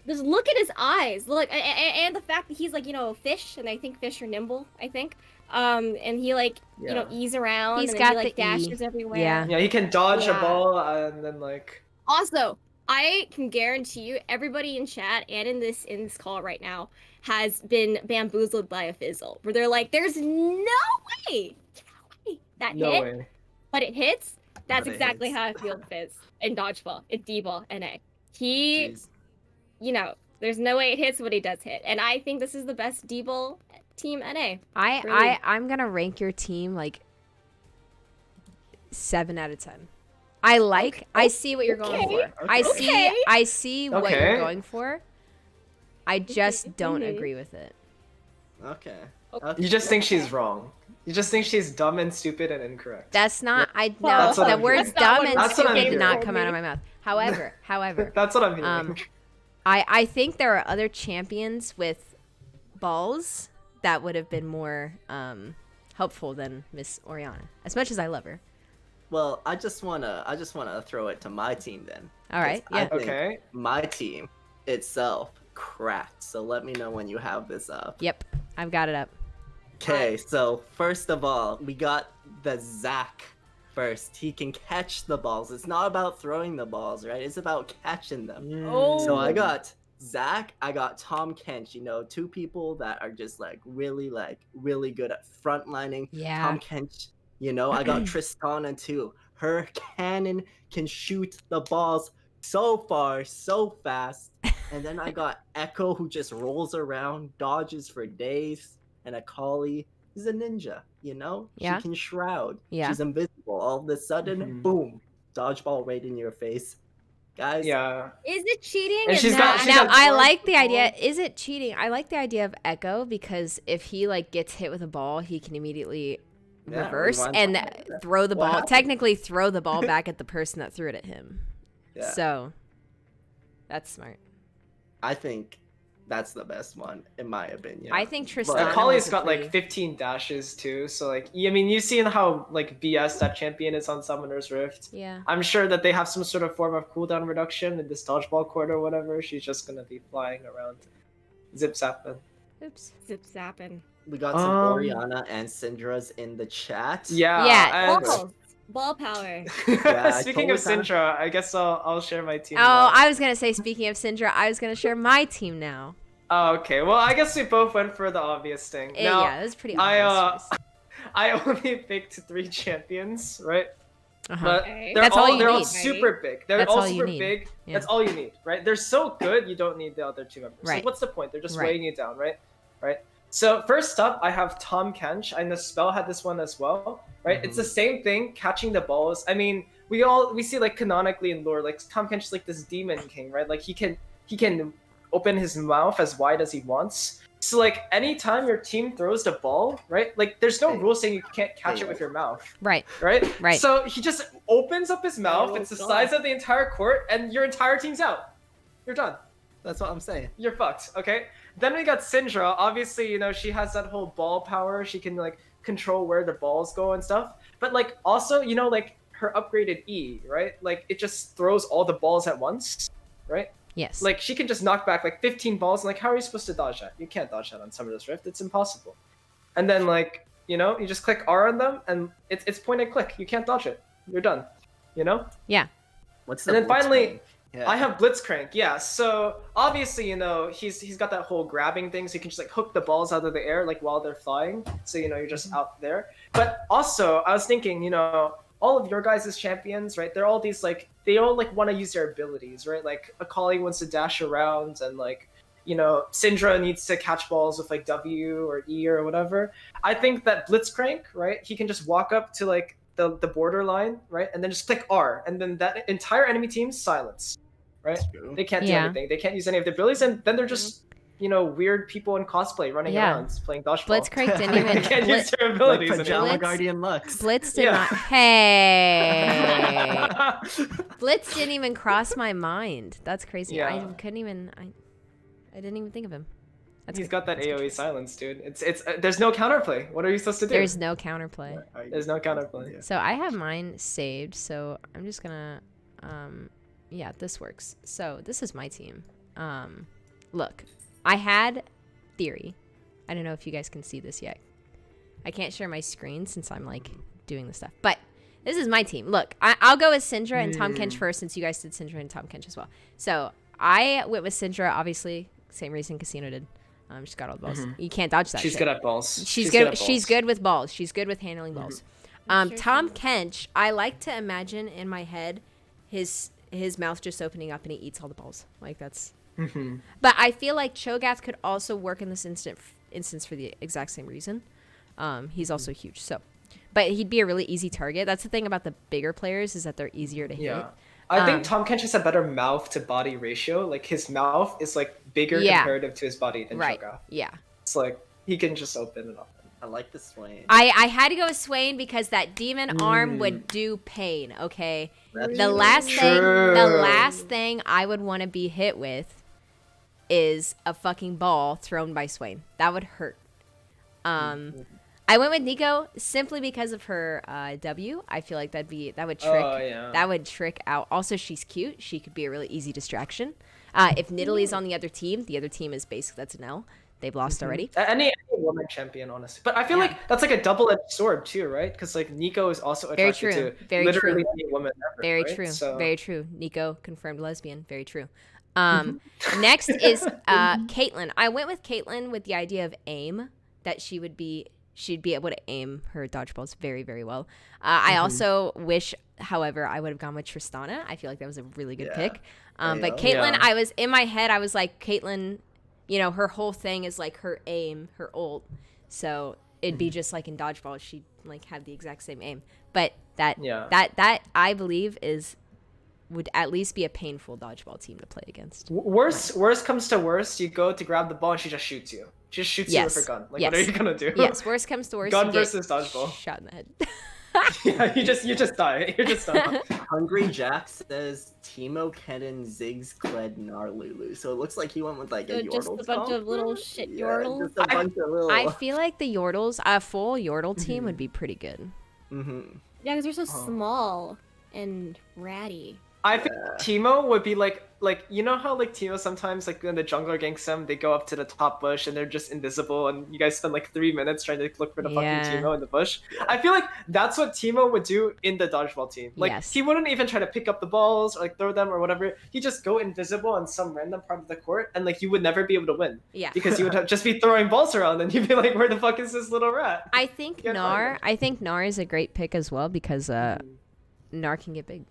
just look at his eyes. Look, and the fact that he's like, you know, fish, and I think fish are nimble. I think. And he like you know ease around. He's and got he like dashes everywhere. Yeah, he can dodge a ball and then like. Also, I can guarantee you, everybody in chat and in this call right now has been bamboozled by a fizzle, where they're like, "There's no way that hit, but it hits." That's exactly how I feel with Fizz in dodgeball, in D-ball, NA. You know, there's no way it hits, but he does hit, and I think this is the best D-ball team NA. I'm gonna rank your team like 7 out of 10. I see what you're going for. I see what you're going for. I just don't agree with it. Okay. You just think she's wrong. You just think she's dumb and stupid and incorrect. That's not. The words dumb and stupid did not come out of my mouth. However, that's what I'm hearing. I think there are other champions with balls that would have been more helpful than Miss Oriana. As much as I love her. Well, I just wanna throw it to my team then. All right. Yeah. I think my team itself cracked. So let me know when you have this up. Yep, I've got it up. Okay, so first of all, we got the Zach first. He can catch the balls. It's not about throwing the balls, right? It's about catching them. So I got Zach, I got Tom Kench, you know, two people that are just really good at frontlining. Yeah. Tom Kench, you know, I got Tristana too. Her cannon can shoot the balls so far, so fast. And then I got Echo, who just rolls around, dodges for days. And Akali is a ninja, you know? Yeah. She can shroud. Yeah. She's invisible. All of a sudden, boom, dodgeball right in your face. Guys. Yeah. Is it cheating? And I like the idea. Is it cheating? I like the idea of Echo because if he gets hit with a ball, he can immediately reverse and throw the ball. Technically, throw the ball back at the person that threw it at him. Yeah. So that's smart. I think that's the best one, in my opinion. I think Tristana. Akali's got 15 dashes too, so I mean, you've seen how BS that champion is on Summoner's Rift. Yeah. I'm sure that they have some sort of form of cooldown reduction in this dodgeball court or whatever. She's just gonna be flying around, zip zapping. Oops. Zip zapping. We got some Oriana and Syndra's in the chat. Yeah. Ball power. Speaking of Syndra, I guess I'll share my team. Oh, now. I was gonna say, speaking of Syndra, I was gonna share my team now. Oh, okay. Well, I guess we both went for the obvious thing. Yeah, it was pretty obvious. I only picked 3 champions, right? But they're all need, super big. They're all super big. Yeah. That's all you need, right? They're so good, you don't need the other 2 members. Right. What's the point? They're just weighing you down, right? So first up, I have Tom Kench. I know Spell had this one as well, right? It's the same thing, catching the balls. I mean, we see like canonically in lore, like Tom Kench is like this demon king, right? Like he can open his mouth as wide as he wants. So like anytime your team throws the ball, right? Like there's no rule saying you can't catch it with your mouth. Right. Right? So he just opens up his mouth, it's the size of the entire court, and your entire team's out. You're done. That's what I'm saying. You're fucked, okay? Then we got Syndra. Obviously, you know, she has that whole ball power. She can like control where the balls go and stuff. But like also, you know, like her upgraded E, right? Like it just throws all the balls at once, right? Yes. Like she can just knock back like 15 balls, and like how are you supposed to dodge that? You can't dodge that on Summoner's Rift. It's impossible. And then like, you know, you just click R on them, and it's point and click. You can't dodge it. You're done. You know? Yeah. What's and then finally, I have Blitzcrank. Yeah. So obviously, you know, he's got that whole grabbing thing, so you can just like hook the balls out of the air like while they're flying. So you know you're just out there. But also, I was thinking, you know, all of your guys' champions, right? They're all these like they all like want to use their abilities, right? Like Akali wants to dash around, and like, you know, Syndra needs to catch balls with like W or E or whatever. I think that Blitzcrank, right? He can just walk up to like the borderline, right? And then just click R, and then that entire enemy team's silence, right? They can't do anything. They can't use any of their abilities, and then they're just, you know, weird people in cosplay running around playing dodgeball. Blitzcrank didn't even. They can't use their abilities. Like Pajama Guardian Lux. Blitz did not. Hey. Blitz didn't even cross my mind. That's crazy. Yeah. I couldn't even. I didn't even think of him. He's got that AoE silence, dude. It's there's no counterplay. What are you supposed to do? There's no counterplay. There's no counterplay. So I have mine saved. So I'm just gonna. Yeah, this works. So this is my team. Look, I had theory. I don't know if you guys can see this yet. I can't share my screen since I'm like doing the stuff. But this is my team. Look, I'll go with Syndra and Tom Kench first, since you guys did Syndra and Tom Kench as well. So I went with Syndra, obviously, same reason Casino did. She's got all the balls. You can't dodge that. She's shit. good at balls. She's good. She's good with balls. She's good with handling balls. Tom Kench, I like to imagine in my head his mouth just opening up and he eats all the balls. Like that's. But I feel like Cho'Gath could also work in this instance for the exact same reason. He's also huge, so. But he'd be a really easy target. That's the thing about the bigger players, is that they're easier to hit. I think Tom Kench has a better mouth to body ratio. Like his mouth is like bigger comparative to his body than Cho'Gath. Yeah. It's like he can just open it up. I like the Swain. I had to go with Swain because that demon arm would do pain. Okay. The last thing I would want to be hit with is a fucking ball thrown by Swain. That would hurt. I went with Nico simply because of her W. I feel like that would trick out. Also, she's cute. She could be a really easy distraction. If Nidalee's on the other team is basically, that's an L. They've lost already. Any woman champion, honestly. But I feel like that's like a double-edged sword too, right? Because like Nico is also attracted to literally any woman ever. Very right? true. So... Very true. Nico, confirmed lesbian. Very true. Next is Caitlyn. I went with Caitlyn with the idea of aim, that she'd be able to aim her dodgeballs very, very well. I also wish, however, I would have gone with Tristana. I feel like that was a really good pick. But Caitlyn, I was in my head, I was like, Caitlyn, you know, her whole thing is like her aim, her ult. So it'd be just like in dodgeball, she'd like have the exact same aim. But that I believe would at least be a painful dodgeball team to play against. Worst comes to worst, you go to grab the ball and she just shoots you. She just shoots you with her gun. Like, what are you gonna do? Yes, worst comes to worst. Gun versus dodgeball. Shot in the head. Yeah, you just die. You're just done. Hungry Jack says Teemo, Kennen, Ziggs, Kled, Gnar, Lulu. So it looks like he went with like a Yordle. Just a bunch of little shit Yordles. Just a bunch of little... I feel like the Yordles, a full Yordle team would be pretty good. Yeah, because they're so small and ratty. I think Teemo would be like you know how like Teemo sometimes like when the jungler ganks them, they go up to the top bush and they're just invisible, and you guys spend like 3 minutes trying to look for the fucking Teemo in the bush. I feel like that's what Teemo would do in the dodgeball team. Like he wouldn't even try to pick up the balls or like throw them or whatever. He'd just go invisible on some random part of the court, and like you would never be able to win. Yeah, because you would just be throwing balls around, and you'd be like, where the fuck is this little rat? I think Gnar is a great pick as well, because Gnar can get big.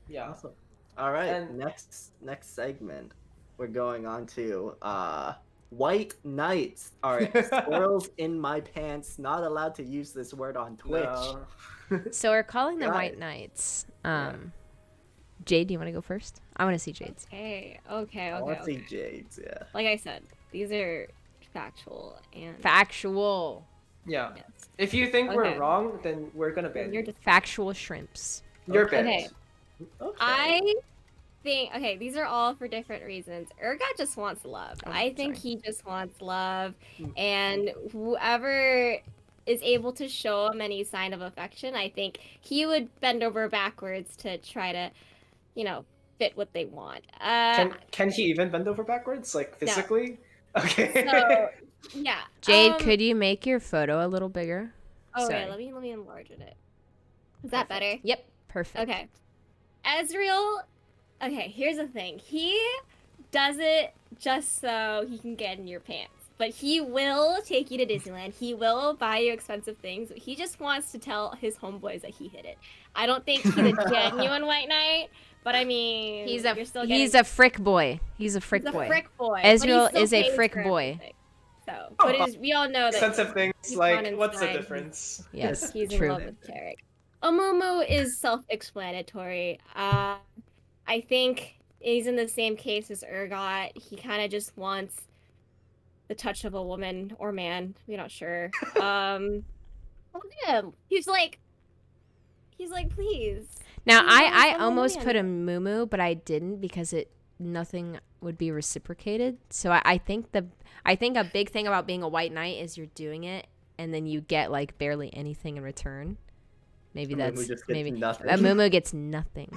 Yeah. Awesome. All right. And next segment, we're going on to white knights are squirrels in my pants. Not allowed to use this word on Twitch. No. So we're calling them Got white it. knights. Jade, do you want to go first? I want to see Jade's. Okay. I want to see Jade's, yeah. Like I said, these are factual and Factual. Yeah. Yes. If you think Okay. we're wrong, then we're gonna ban You're you. just Factual shrimps. You're banned. okay. Okay. I think these are all for different reasons. Urgot just wants love. Oh, I think sorry. he just wants love, and whoever is able to show him any sign of affection, I think he would bend over backwards to try to, fit what they want. Can he even bend over backwards, like physically? Okay. So yeah. Jade, could you make your photo a little bigger? Oh Sorry. yeah, let me enlarge it. Is that better? Yep. Perfect. Okay. Ezreal, okay, here's the thing. He does it just so he can get in your pants. But he will take you to Disneyland. He will buy you expensive things. He just wants to tell his homeboys that he hit it. I don't think he's a genuine white knight, but I mean, He's you're still a frick boy. He's a frick he's a boy. frick boy. but he Ezreal still is a pays frick for boy. everything. So, but we all know that Expensive things, he's like, gone what's the inside. difference? Yes, He's in true. love with Carrick. Amumu is self-explanatory. I think he's in the same case as Urgot. He kind of just wants the touch of a woman or man. We're not sure. Yeah, he's like, please. Now Please let us I have a almost man. put a moo but I didn't because nothing would be reciprocated. So I think a big thing about being a white knight is you're doing it and then you get like barely anything in return. Maybe Amumu that's just gets maybe nothing. a moo gets nothing,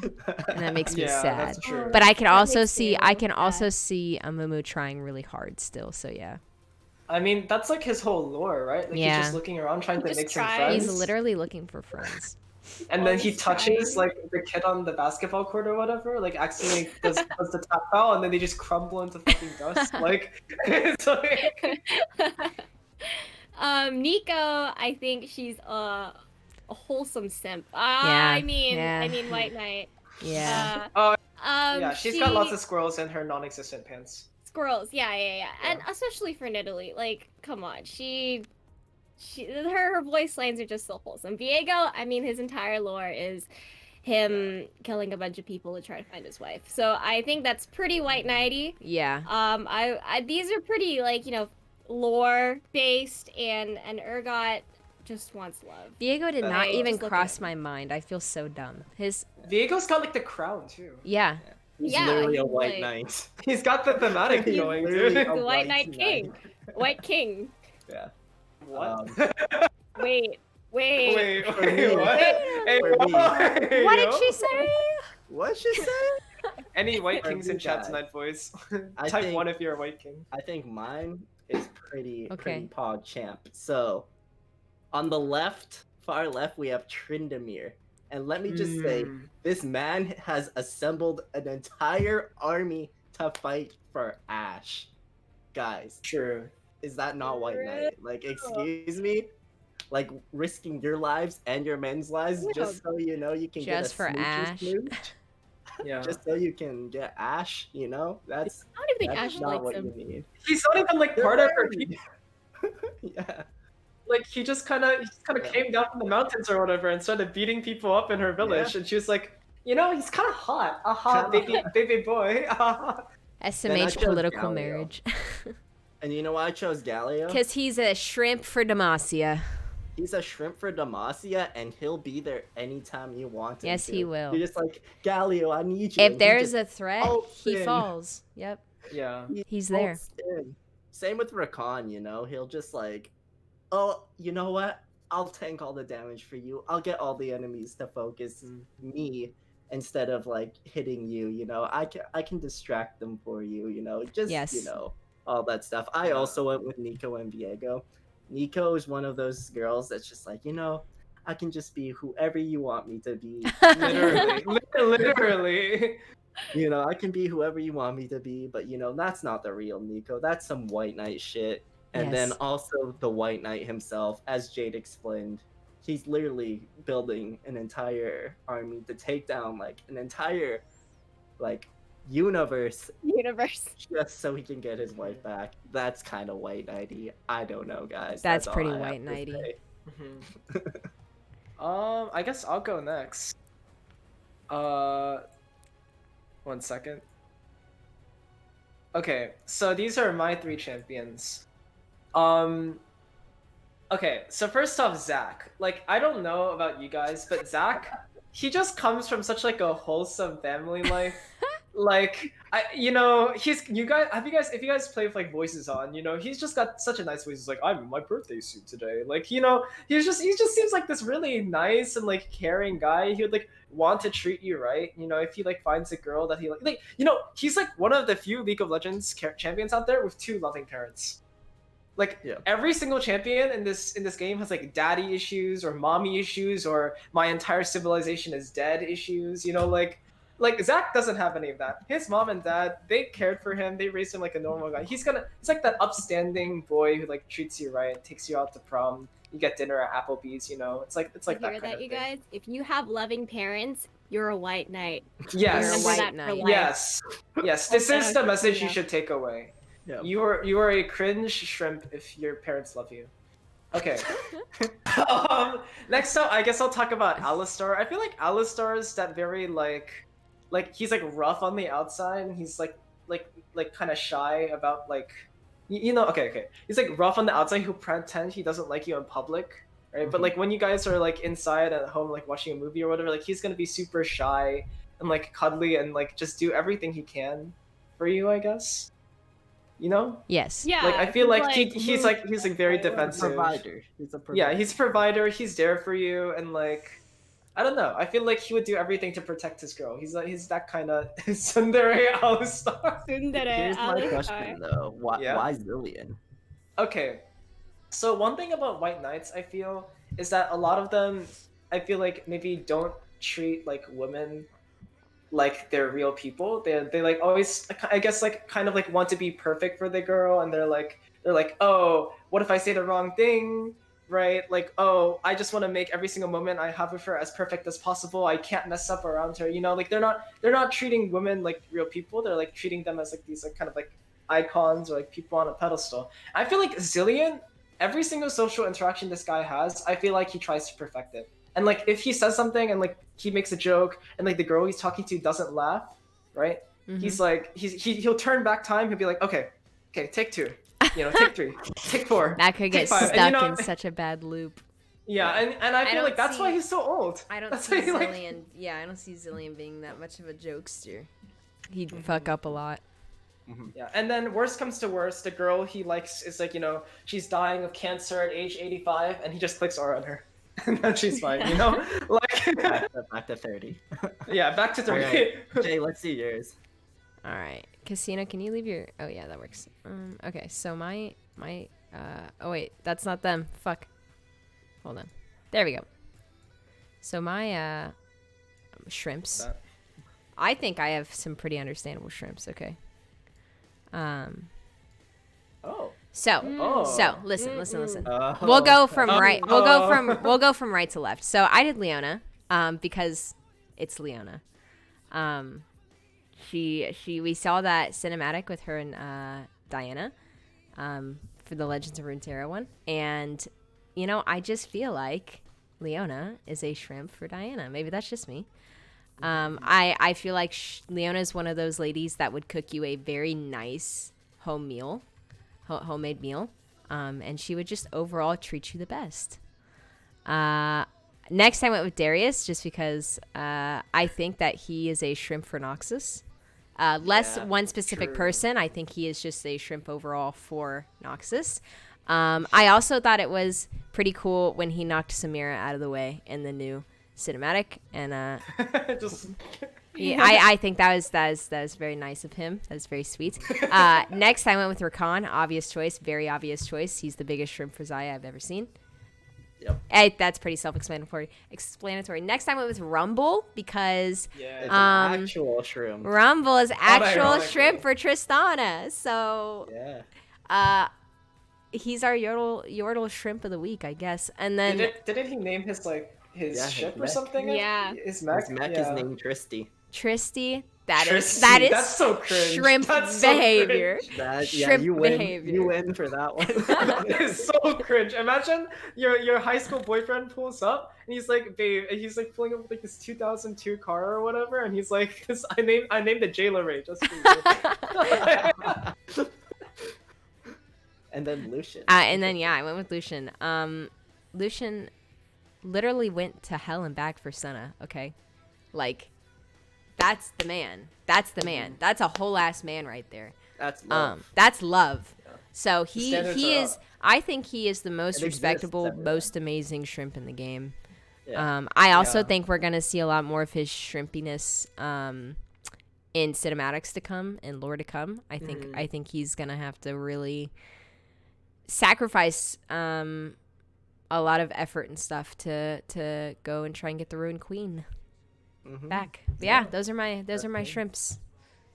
and that makes me Yeah, sad. that's true. But I can That also makes see me I can also sad. see a moo trying really hard still. So yeah, I mean, that's like his whole lore, right? Like Yeah. he's just looking around trying to just make some tries. friends. he's literally looking for friends. And then he He's touches trying. like the kid on the basketball court or whatever, like accidentally does the tap foul, and then they just crumble into fucking dust. Like, it's like Nico, I think she's a wholesome simp. Yeah, I mean yeah. white knight. Yeah. yeah, she's got lots of squirrels in her non-existent pants. squirrels. Yeah, and especially for Nidalee. Like, come on, her voice lines are just so wholesome. Viego, I mean, his entire lore is him killing a bunch of people to try to find his wife. So I think that's pretty white knighty. Yeah. I these are pretty lore based, and Urgot just wants love. Diego did not I even just look cross at my mind. I feel so dumb. Viego's got like the crown too. Yeah. He's Yeah, literally a he's white like- knight. He's got the thematic He's going, literally dude. a The White Knight King. White King. Yeah. What? Wait. Wait, for me. what? Hey, For me. hey, What did yo. she say? What'd she say? Any white For kings me, in chat guys. tonight, boys? I Type think- 1 if you're a white king. I think mine is pretty Okay. pog champ. So, on the left, far left, we have Tryndamere. And let me just say, this man has assembled an entire army to fight for Ashe. Guys, True. is that not white knight? Like, excuse me? Like, risking your lives and your men's lives just so you know you can get a Just for smoochy Ashe. smooch? Yeah. Just so you can get Ashe, you know? That's I don't even think that's Ash not likes what him. you need. He's not even like part of her people. Yeah. Like he just kind of came down from the mountains or whatever and started beating people up in her village, and she was like, you know, he's kind of hot. Aha, baby boy. SMH chose political Galio. marriage. And you know why I chose Galio? Because he's a shrimp for Demacia. He's a shrimp for Demacia, and he'll be there anytime you want him Yes, to. he will. You're just like, Galio, I need you. If and he there's just a threat, bolts he in. falls. Yep. Yeah. He's there. bolts in. Same with Rakan, you know? He'll just like, oh, you know what? I'll tank all the damage for you. I'll get all the enemies to focus me instead of like hitting you, you know? I can distract them for you, you know? Just, Yes. you know, all that stuff. I also went with Nico and Viego. Nico is one of those girls that's just like, you know, I can just be whoever you want me to be. Literally. Literally. You know, I can be whoever you want me to be, but you know, that's not the real Nico. That's some white knight shit. And then Yes. also the white knight himself, as Jade explained, he's literally building an entire army to take down like an entire like universe Universe. just so he can get his wife back. That's kind of white knighty. I don't know, guys. That's all pretty I have white to knighty. say. I guess I'll go next. 1 second. Okay, so these are my 3 champions. Okay, so first off, Zach. Like, I don't know about you guys, but Zach, he just comes from such like a wholesome family life. Like, if you guys play with like voices on, he's just got such a nice voice. He's like, I'm in my birthday suit today. Like, he just seems like this really nice and like caring guy. He would like want to treat you right. If he like finds a girl that he like, he's like one of the few League of Legends champions out there with 2 loving parents. Like, every single champion in this game has like daddy issues or mommy issues or my entire civilization is dead issues. Like Zach doesn't have any of that. His mom and dad, they cared for him. They raised him like a normal guy. He's like that upstanding boy who like treats you right, takes you out to prom. You get dinner at Applebee's. It's like You that hear kind of you thing. guys? If you have loving parents, you're a white knight. Yes. You're a Remember white that for knight. life. Yes. This is the message you Yeah. should take away. Yeah. You are a cringe shrimp if your parents love you. Okay. Next up, I guess I'll talk about Alistar. I feel like Alistar is that very like he's like rough on the outside and he's like kind of shy about like okay. He's like rough on the outside who pretend he doesn't like you in public, right? But like when you guys are like inside at home like watching a movie or whatever, like he's going to be super shy and like cuddly and like just do everything he can for you, I guess. Yes. Yeah. Like I feel like he's he's very He's a defensive. provider. He's a provider. Yeah, he's a provider. He's there for you, and like, I don't know. I feel like he would do everything to protect his girl. He's that kind of tsundere Alistar. Here's my question though. Why Zillion? Okay, so one thing about White Knights, I feel, is that a lot of them, I feel like maybe don't treat like women like they're real people. They like always, I guess, like kind of like want to be perfect for the girl, and they're like, oh, what if I say the wrong thing, right? Like, oh, I just want to make every single moment I have with her as perfect as possible. I can't mess up around her, Like they're not treating women like real people. They're like treating them as like these like kind of like icons or like people on a pedestal. I feel like Zillion, every single social interaction this guy has, I feel like he tries to perfect it. And like if he says something and like he makes a joke and like the girl he's talking to doesn't laugh, right? Mhm. He's like he'll turn back time. He'll be like, okay, take 2, take 3, take 4. That could get take 5. stuck in such a bad loop. Yeah, and I feel don't like that's why see- he's so old. I don't That's see why he, like- Zillion. Yeah, I don't see Zillion being that much of a jokester. He'd fuck up a lot. Yeah, and then worst comes to worst, the girl he likes is like, she's dying of cancer at age 85, and he just clicks R on her. And then she's fine, Like, Back to 30. yeah, back to 3. Alright, Jay, let's see yours. All right, Casino, can you leave your? Oh yeah, that works. Okay, so my. Oh wait, that's not them. Fuck. Hold on. There we go. So my shrimps. I think I have some pretty understandable shrimps. Okay. Oh. So listen. Oh. We'll go from right. We'll go Oh. we'll go from right to left. So I did Leona, because it's Leona. We saw that cinematic with her and Diana, for the Legends of Runeterra one, and I just feel like Leona is a shrimp for Diana. Maybe that's just me. I feel like Leona is one of those ladies that would cook you a very nice homemade meal, and she would just overall treat you the best. Next I went with Darius just because I think that he is a shrimp for Noxus. Less one specific person. I think he is just a shrimp overall for Noxus. I also thought it was pretty cool when he knocked Samira out of the way in the new cinematic, and Just yeah, I think that was very nice of him. That was very sweet. Next, I went with Rakan. Obvious choice, very obvious choice. He's the biggest shrimp for Xayah I've ever seen. Yep. That's pretty self-explanatory. Next, I went with Rumble because It's an actual shroom. Rumble is actual Unironically. shrimp for Tristana. So Yeah. he's our Yordle shrimp of the week, I guess. And then didn't he name his like his Yeah, his ship or mech. something? Yeah. His mech. His mech is named Tristy. Tristy. That's so cringe. Shrimp That's so behavior. cringe. Shrimp you win. behavior. You win for that one. That is so cringe. Imagine your high school boyfriend pulls up and he's like, babe, and he's like pulling up with like this 2002 car or whatever, and he's like, I named the Jailer Ray just for you. And then Lucian. And then I went with Lucian. Lucian literally went to hell and back for Senna. Okay, like that's the man. That's the man. That's a whole ass man right there. That's love. That's love. Yeah. So he is. Up. I think he is the most It exists respectable, everywhere. most amazing shrimp in the game. Yeah. I also Yeah. think we're gonna see a lot more of his shrimpiness in cinematics to come and lore to come. I think he's gonna have to really sacrifice a lot of effort and stuff to go and try and get the Ruined Queen back. But yeah, those are my shrimps.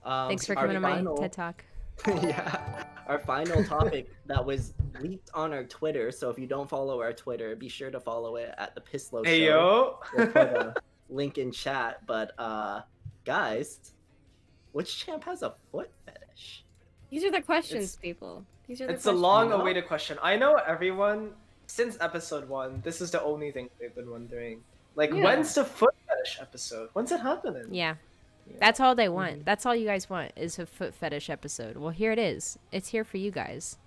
Thanks for coming to my TED Talk. Yeah, our final topic that was leaked on our Twitter. So if you don't follow our Twitter, be sure to follow it at the Pisslo Show. Hey yo. We'll put a link in chat. But guys, which champ has a foot fetish? These are the questions, people. These are the It's a questions. long-awaited question. I know everyone since episode 1. This is the only thing they've been wondering. Like, Yeah. when's the foot fetish episode? When's it happening? Yeah. That's all they want. That's all you guys want is a foot fetish episode. Well, here it is. It's here for you guys.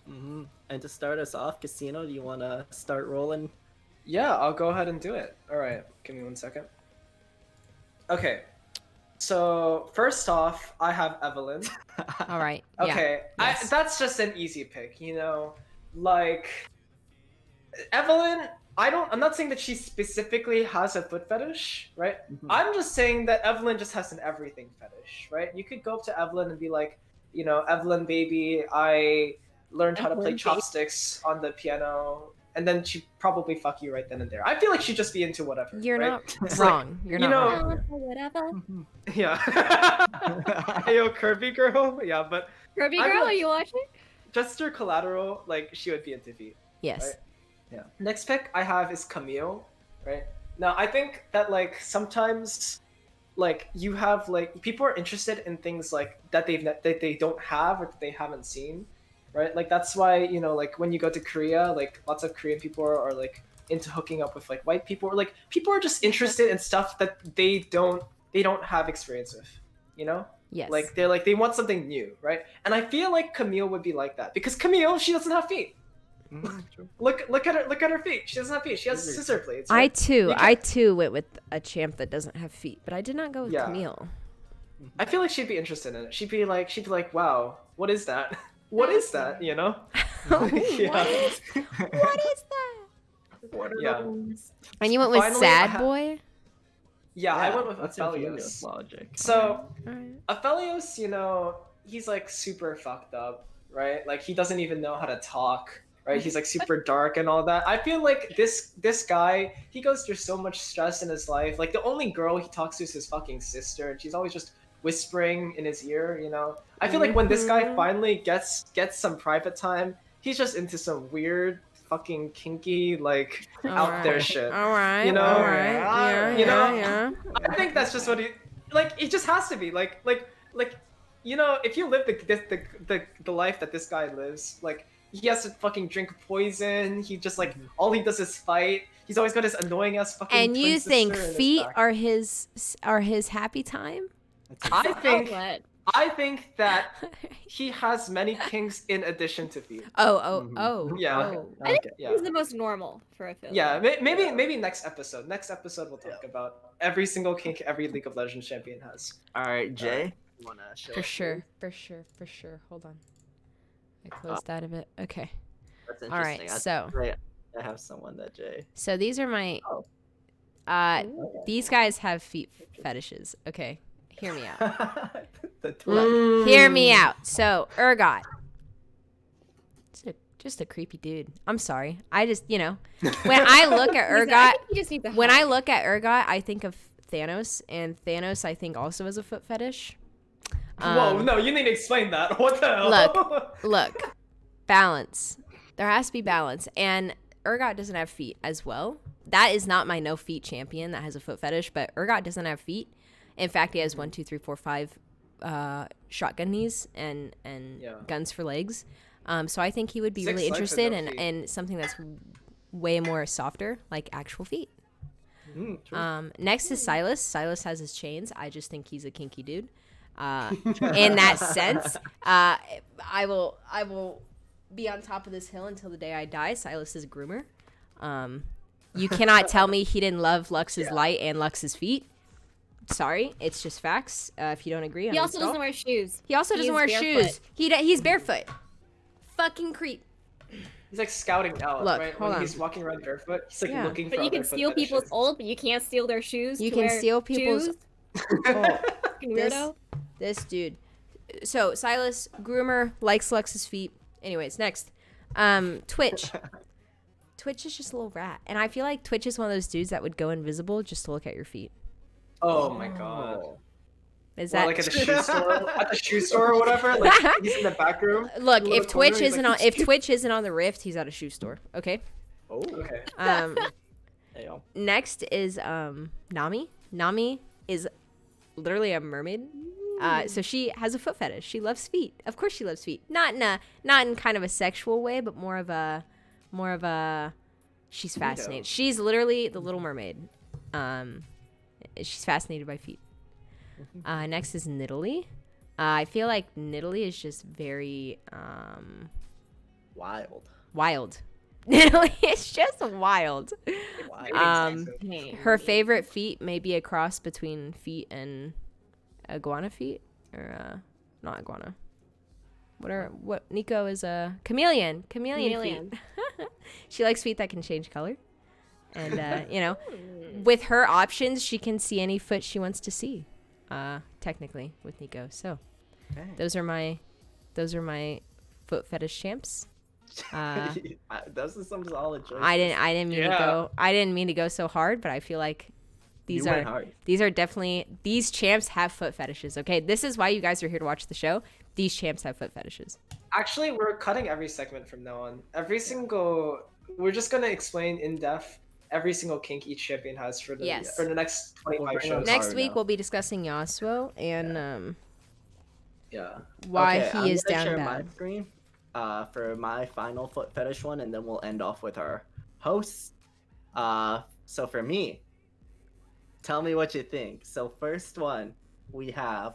And to start us off, Casino, do you want to start rolling? Yeah, I'll go ahead and do it. All right, give me 1 second. Okay, so first off, I have Evelyn. All right. Okay, Yeah. Yes. that's just an easy pick, you know? Like, Evelyn, I'm not saying that she specifically has a foot fetish, right? I'm just saying that Evelyn just has an everything fetish, right? You could go up to Evelyn and be like, you know, Evelyn, baby, I learned how to play Evelyn, chopsticks on the piano, and then she'd probably fuck you right then and there. I feel like she'd just be into whatever. You're right? not It's wrong. You're you not know- wrong. Whatever. Yeah. Hey, yo, Kirby girl. Yeah, but Kirby I girl, feel are you watching? just her collateral, like, she would be into feet. Yes. Right. Yeah. Next pick I have is Camille, right? Now I think that like sometimes, like you have like people are interested in things like that they don't have or that they haven't seen, right? Like that's why you know like when you go to Korea, like lots of Korean people are like into hooking up with like white people, or like people are just interested in stuff that they don't have experience with, you know? Yes. Like they want something new, right? And I feel like Camille would be like that because Camille, she doesn't have feet. Look at her feet. She doesn't have feet. She has scissor blades. Right? I too went with a champ that doesn't have feet, but I did not go with Yeah. Camille. I feel like she'd be interested in it. She'd be like, wow, what is that? What is that? You know? Yeah. What is that? What are Yeah. those? And you went with Finally, I Sad ha- Boy? Yeah, I went with that's Aphelios Aphelios. logic. So Alright. Aphelios, you know, he's like super fucked up, right? Like he doesn't even know how to talk, right? He's like super dark and all that. I feel like this guy, he goes through so much stress in his life. Like the only girl he talks to is his fucking sister, and she's always just whispering in his ear, you know? I feel like when this guy finally gets some private time, he's just into some weird fucking kinky like out there shit. All right. You know? All right. Yeah, You know? yeah. I think that's just what he like. It just has to be like you know, if you live the life that this guy lives, like he has to fucking drink poison. He just like all he does is fight. He's always got his annoying ass fucking. And twin you sister think in his feet back. are his happy time? I think that he has many kinks in addition to feet. Oh. Yeah. Oh. I think Yeah. he's the most normal for a film. Yeah, maybe next episode. Next episode we'll talk about every single kink every League of Legends champion has. All right, Jay. You wanna show For us sure. Hold on. I closed out of it. Okay. That's All right, interesting. so- Great. I have someone that Jay. So these are my Oh. these guys have feet fetishes. Okay. Hear me out. The twin. Hear me out. So, Urgot. Just a creepy dude. I'm sorry. I just, you know, when I look at I Urgot, think he just needs a when hug. I look at Urgot, I think of Thanos, and Thanos I think also has a foot fetish. Whoa, no, you need to explain that. What the hell? Look, balance. There has to be balance, and Urgot doesn't have feet as well. That is not my no feet champion that has a foot fetish, but Urgot doesn't have feet. In fact, he has 1, 2, 3, 4, 5 shotgun knees and guns for legs. So I think he would be 6 really legs interested and no feet. in something that's way more softer, like actual feet. Next is Silas. Silas has his chains. I just think he's a kinky dude. In that sense, I will be on top of this hill until the day I die. Silas is a groomer. You cannot tell me he didn't love Lux's light and Lux's feet. Sorry, it's just facts. If you don't agree, He also doesn't wear shoes. He also doesn't wear shoes. He's barefoot. Fucking creep. He's like scouting out, Look, right? hold When on. he's walking around barefoot, he's like looking for But you can other foot steal people's fetishes. old, but you can't steal their shoes. You to can wear steal people's. shoes. Oh, Fucking weirdo. this dude. So Silas, groomer, likes Lux's feet. Anyways, next, Twitch. Twitch is just a little rat, and I feel like Twitch is one of those dudes that would go invisible just to look at your feet. Oh my god. Is Or that like at the shoe store, or whatever? Like he's in the back room. Look, in the if corner, Twitch he's isn't like, on Twitch isn't on the Rift, he's at a shoe store. Okay. Oh. Okay. Ayo. Next is Nami. Nami is literally a mermaid. So she has a foot fetish. She loves feet. Of course she loves feet. Not in kind of a sexual way, but more of a she's fascinated. She's literally the Little Mermaid. She's fascinated by feet. Next is Nidalee. I feel like Nidalee is just very wild. Nidalee is just wild. Her favorite feet may be a cross between feet and iguana feet, or not iguana. What Nico is a chameleon feet. She likes feet that can change color, and with her options, she can see any foot she wants to see. Technically with Nico. So those are my foot fetish champs. Those are some solid choices. I didn't mean to go so hard, but I feel like these champs have foot fetishes. Okay, this is why you guys are here to watch the show. These champs have foot fetishes. Actually, we're cutting every segment from now on. We're just gonna explain in depth every single kink each champion has for the next 25 shows. Next week we'll be discussing Yasuo and why he is down share bad. My screen for my final foot fetish one, and then we'll end off with our hosts. So for me, tell me what you think. So first one, we have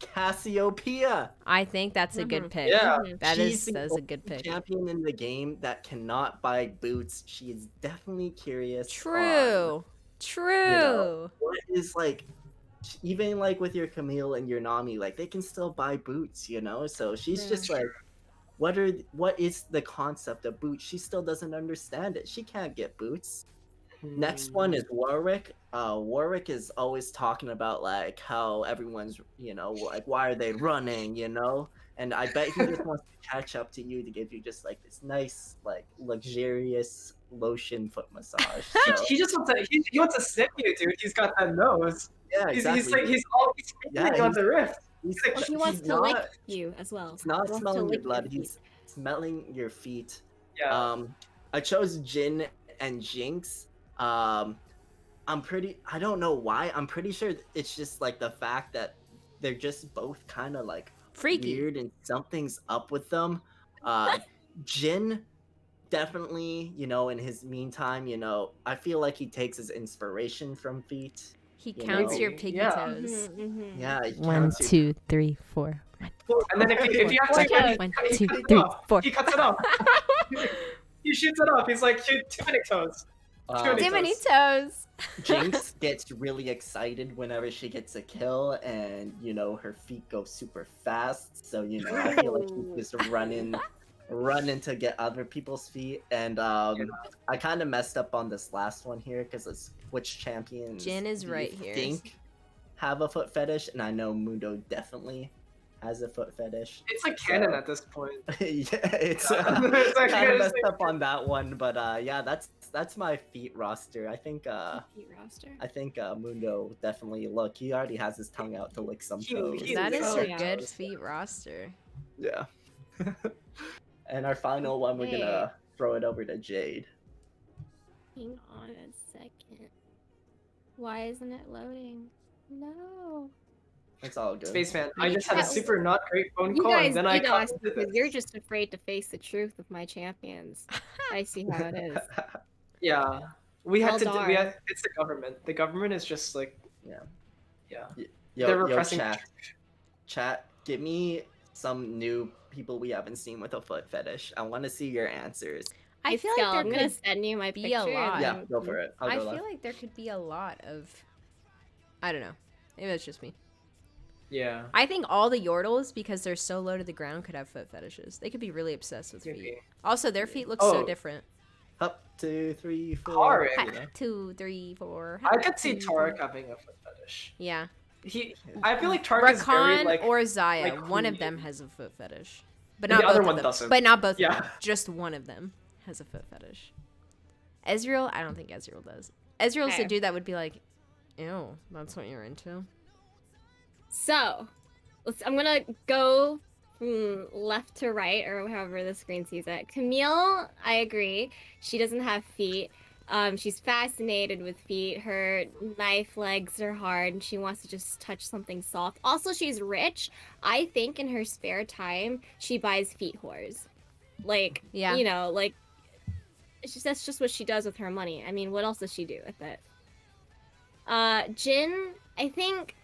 Cassiopeia. I think that's a good pick. Yeah. That's a good pick. Champion in the game that cannot buy boots. She is definitely curious. True. What is like, even like with your Camille and your Nami, like they can still buy boots, So she's just like, what is the concept of boots? She still doesn't understand it. She can't get boots. Next one is Warwick. Warwick is always talking about like how everyone's, like why are they running, And I bet he just wants to catch up to you to give you just like this nice, like luxurious lotion foot massage. So, He just wants to sniff you, dude. He's got that nose. yeah, exactly. He's on the Rift. He wants to lick you as well. He's not smelling your blood. He's smelling your feet. Yeah. I chose Jin and Jinx. I don't know why. I'm pretty sure it's just like the fact that they're just both kind of like Freaky. weird and something's up with them. Jin definitely, in his meantime, I feel like he takes his inspiration from feet. He counts your piggy toes. Yeah. He 1, counts your- 2, 3, 4. And then if you have to, 1, 2, 3, 4. he cuts it off. He shoots it off. He's like, shoot too many toes. Too many toes. Jinx gets really excited whenever she gets a kill, and her feet go super fast. So I feel like she's just running to get other people's feet. And I kind of messed up on this last one here because it's which champions Jin is do you right here. think have a foot fetish, and I know Mundo definitely has a foot fetish. It's like canon at this point. Yeah, it's kind of messed up on that one, but yeah, that's my feet roster. I think Mundo definitely he already has his tongue out to lick some toes. That is a Yeah. good feet roster. Yeah. And our final one, we're gonna throw it over to Jade. Hang on a second. Why isn't it loading? No. It's all good. Spaceman, I just had a super not great phone You call, guys and then I beat come us into because this. you're just afraid to face the truth of my champions. I see how it is. Yeah, we had to. Well We darn. had. It's the government. The government is just like, Yeah. yeah. Yo, They're yo, repressing. chat. Give me some new people we haven't seen with a foot fetish. I want to see your answers. I feel like there I'm gonna could send you my be picture. a lot. Yeah, go for it. I'll I go feel left. like there could be a lot of. I don't know. Maybe that's just me. Yeah. I think all the Yordles, because they're so low to the ground, could have foot fetishes. They could be really obsessed with feet. Maybe. Also, their feet look so Oh. different. Up, 2, 3, 4. Tarek. You know? 2, 3, 4. I could see 2, Tarek 3. having a foot fetish. Yeah. I feel like Tarek is very Rakan like. or Zaya, like one of queen. them has a foot fetish, but And not the both other of one them. doesn't. But not both Yeah. of them. Just one of them has a foot fetish. Ezreal, I don't think Ezreal does. Ezreal's the Okay. dude that would be like, ew, that's what you're into. So, I'm gonna go from left to right, or however the screen sees it. Camille, I agree. She doesn't have feet. She's fascinated with feet. Her knife legs are hard, and she wants to just touch something soft. Also, she's rich. I think in her spare time, she buys feet whores. Like, Yeah. you know, like, that's just what she does with her money. I mean, what else does she do with it? Jin, I think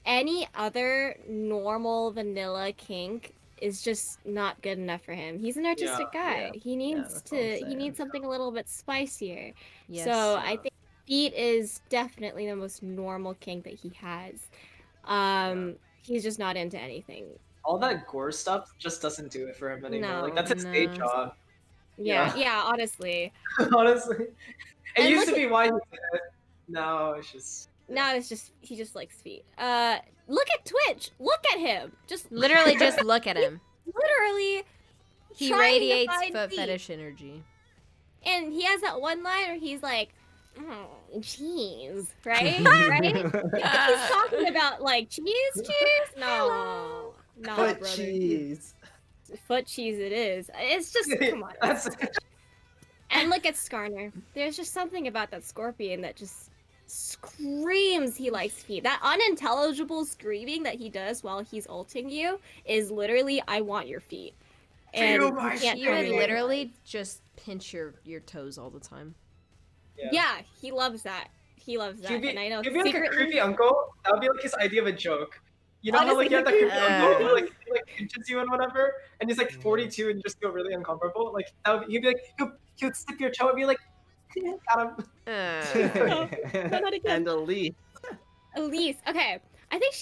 any other normal vanilla kink is just not good enough for him. He's an artistic guy. He needs that's all I'm he saying. needs something a little bit spicier. Yes. So I think feet is definitely the most normal kink that he has. He's just not into anything. All that gore stuff just doesn't do it for him anymore. No, like that's his day no. job. Yeah, honestly. Honestly, it And used to look be why he did it. Now it's just. Now it's just he just likes feet. Look at Twitch. Look at him. Just Literally just look at him. literally He trying to radiates find foot feet. fetish energy. And he has that one line where he's like, "Oh, cheese," right? Right? He's talking about like cheese. No, no, Foot brother. cheese. Foot cheese. It is. It's just come on. That's And look at Skarner. There's just something about that scorpion that just screams he likes feet. That unintelligible screaming that he does while he's ulting you is literally, I want your feet. And Feel you my can't He tell would me otherwise. literally just pinch your toes all the time. Yeah, he loves that. He loves that. He'd be, And I know he'd be like a secretly, creepy uncle. That would be like his idea of a joke. You know how like you have that Honestly, creepy uncle who like pinches you and whatever, and he's like 42 and you just feel really uncomfortable. Like that would, he'd be like he would slip your toe and be like, got him. No, not again. And Elise. Elise. Okay, I think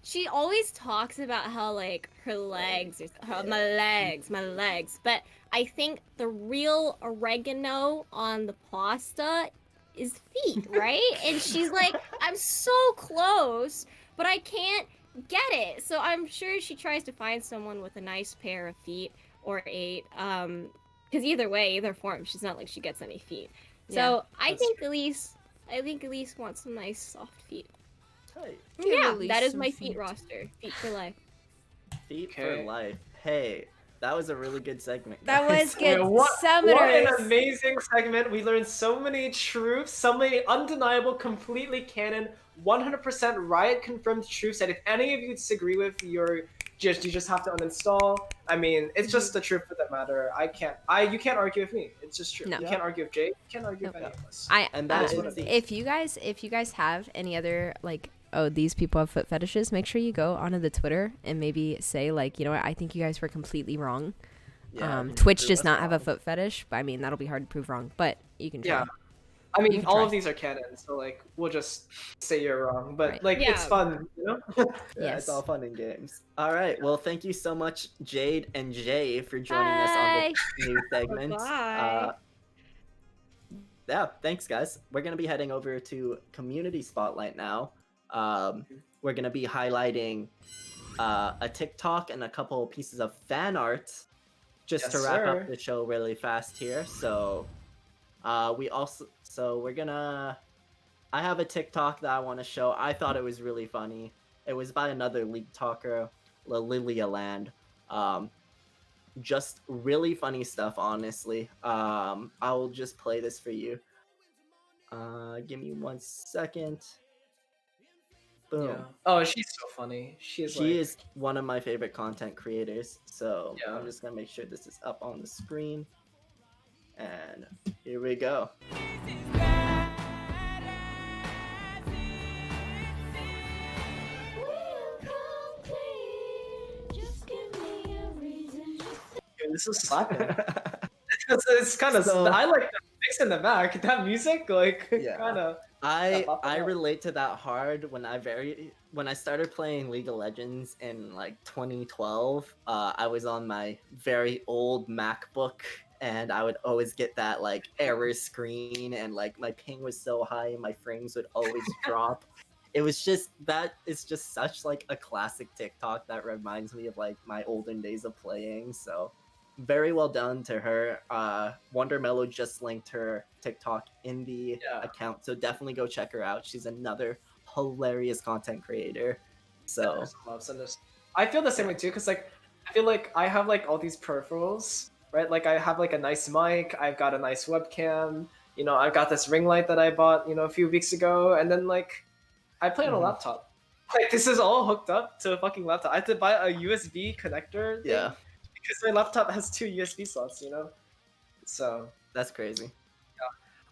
she always talks about how like her legs, my legs. But I think the real oregano on the pasta is feet, right? And she's like, I'm so close, but I can't get it. So I'm sure she tries to find someone with a nice pair of feet or 8. Because either way, either form, she's not like she gets any feet. So I think Elise wants some nice soft feet. Hey, Give Yeah, Elise that is some my feet. feet roster. Feet for life. feet for Okay. life. Hey, that was a really good segment. That guys. was good. What an Summoners. amazing segment. We learned so many truths, so many undeniable, completely canon, 100% Riot confirmed truths that if any of you disagree with, you just have to uninstall. I mean, it's just the truth of the matter. You can't argue with me. It's just true. No. You can't argue with Jay. You can't argue Nope. with any of us. And that is what the If you guys have any other like, oh, these people have foot fetishes, make sure you go onto the Twitter and maybe say like, you know what, I think you guys were completely wrong. yeah, Twitch prove does us not have a wrong. foot fetish, but I mean that'll be hard to prove wrong, but you can try. Yeah. I mean, can all try. of these are canon, so like we'll just say you're wrong. But Right. like it's Yeah. fun, you know? Yeah, Yes. it's all fun and games. All right. Well, thank you so much, Jade and Jay, for joining us on Bye. this new segment. Bye. Yeah, thanks, guys. We're gonna be heading over to Community Spotlight now. We're gonna be highlighting a TikTok and a couple pieces of fan art just Yes, to wrap sir. up the show really fast here. So we're gonna. I have a TikTok that I want to show. I thought it was really funny. It was by another League talker, Lilia Land. Just really funny stuff, honestly. I'll just play this for you. Give me 1 second. Boom. Yeah. Oh, she's so funny. She like... is one of my favorite content creators. So Yeah. I'm just gonna make sure this is up on the screen. And here we go. Dude, this is slapping. it's kind of. So, I like the mix in the back. That music, like, yeah. kind of. I relate to that hard when I started playing League of Legends in like 2012. I was on my very old MacBook, and I would always get that like error screen, and like my ping was so high, and my frames would always drop. It was just that it's just such like a classic TikTok that reminds me of like my olden days of playing. So very well done to her. Wondermelo just linked her TikTok in the account, so definitely go check her out. She's another hilarious content creator. So I feel the same way too, because like I feel like I have like all these peripherals, right? Like I have like a nice mic, I've got a nice webcam, you know, I've got this ring light that I bought, you know, a few weeks ago, and then like I play on a laptop. Like this is all hooked up to a fucking laptop. I had to buy a USB connector thing because my laptop has 2 USB slots, you know? So that's crazy.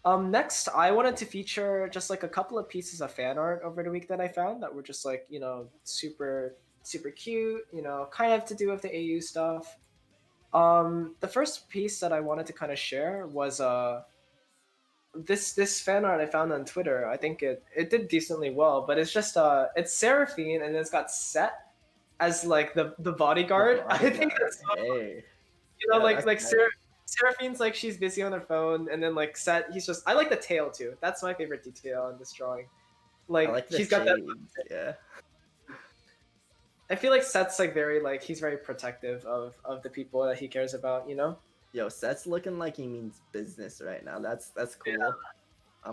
Yeah. Next, I wanted to feature just like a couple of pieces of fan art over the week that I found that were just like, you know, super cute, you know, kind of to do with the AU stuff. The first piece that I wanted to kind of share was this fan art I found on Twitter. I think it did decently well, but it's just it's Seraphine, and it's got Set as like the bodyguard. I think that's so funny. You know, like Seraphine's like she's busy on her phone, and then like Set, he's just, I like the tail too. That's my favorite detail in this drawing. Like she's got that. Yeah. I feel like Set's like very like he's very protective of the people that he cares about, you know? Yo, Set's looking like he means business right now. That's cool.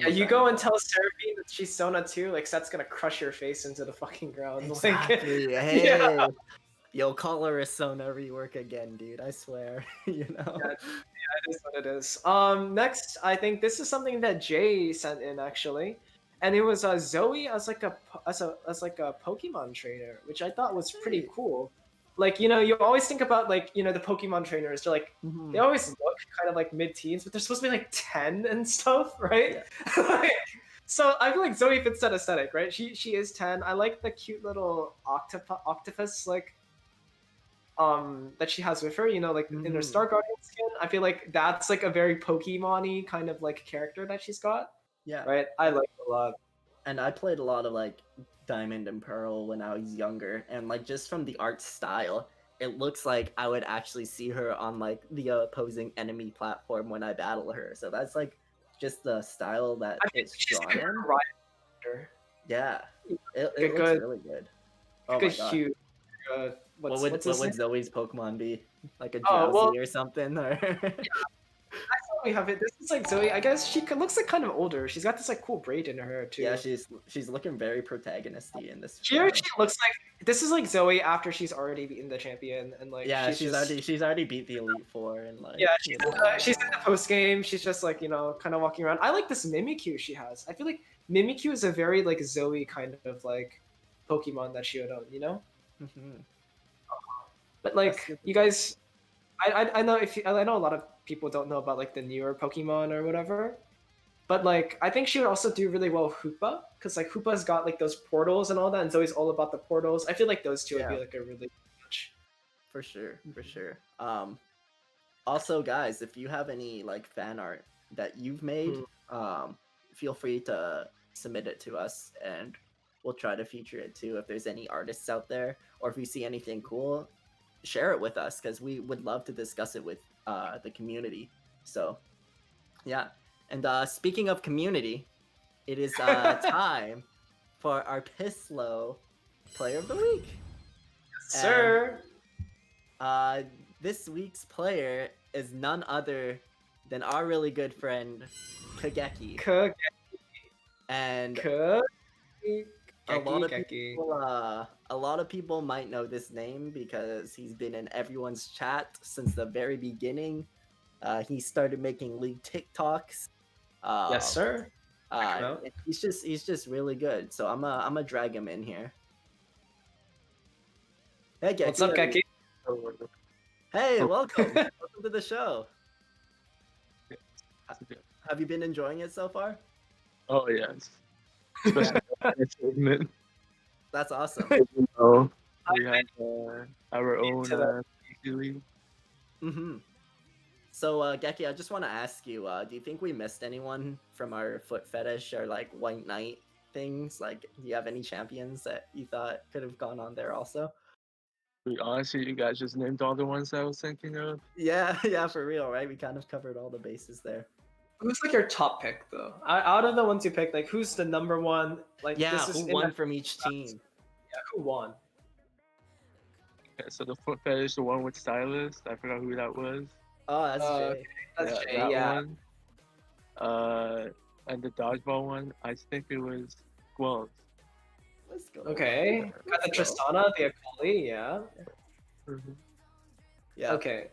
Yeah, you go and tell Seraphine that she's Sona too, like Set's gonna crush your face into the fucking ground. Exactly. Like, hey. Yeah. Yo, call her a Sona rework again, dude. I swear. You know? Yeah, it is what it is. Next, I think this is something that Jay sent in actually. And it was Zoe as like a Pokemon trainer, which I thought was pretty cool. Like, you know, you always think about like, you know, the Pokemon trainers, they're like they always look kind of like mid-teens, but they're supposed to be like 10 and stuff, right? Yeah. Like, so I feel like Zoe fits that aesthetic, right? She is 10. I like the cute little octopus like that she has with her, you know, like in her Star Guardian skin. I feel like that's like a very Pokemon-y kind of like character that she's got. Yeah. Right? I like it a lot. And I played a lot of like Diamond and Pearl when I was younger, and like just from the art style, it looks like I would actually see her on like the opposing enemy platform when I battle her. So that's like just the style that it's drawn in. Yeah, it looks really good. Oh my God. Huge. What would Zoe's Pokemon be? Like a Drowsy or something? Or... we have it. This is like Zoe. I guess she looks like kind of older. She's got this like cool braid in her hair too. Yeah, she's looking very protagonisty in this. She looks like this is like Zoe after she's already beaten the champion, and like she's already beat the Elite Four, and like she's in the post game. She's just like, you know, kind of walking around. I like this Mimikyu she has. I feel like Mimikyu is a very like Zoe kind of like Pokemon that she would own, you know. But like you guys, I know I know a lot of people don't know about like the newer Pokemon or whatever, but like I think she would also do really well with Hoopa, because like Hoopa's got like those portals and all that, and Zoe's all about the portals. I feel like those two would be like a really good match. For sure. Also, guys, if you have any like fan art that you've made, feel free to submit it to us, and we'll try to feature it too. If there's any artists out there, or if you see anything cool, share it with us, because we would love to discuss it with the community. So yeah, and speaking of community, it is time for our Pisslo Player of the Week. Yes, sir. And, this week's player is none other than our really good friend Geki. And a lot of people might know this name because he's been in everyone's chat since the very beginning. He started making League TikToks. Yes, sir. He's just really good. So I'm a drag him in here. Hey, Geki. What's up, Geki? Hey, welcome. Welcome to the show. Have you been enjoying it so far? Oh yes. Especially entertainment. That's awesome. So we have our own PC league. So, Geki, I just want to ask you, do you think we missed anyone from our foot fetish or like white knight things? Like, do you have any champions that you thought could have gone on there also? Honestly, you guys just named all the ones I was thinking of. Yeah, for real, right? We kind of covered all the bases there. Who's like your top pick though? Out of the ones you picked, like who's the number one? Like who won from each team? Yeah, who won? Okay, so the foot fetish, the one with stylist, I forgot who that was. Oh, that's Jay. That's Jay, that yeah. one. And the dodgeball one, I think it was Guelph. Let's go. Okay. Got the Tristana, the Akali, yeah. Yeah. Okay.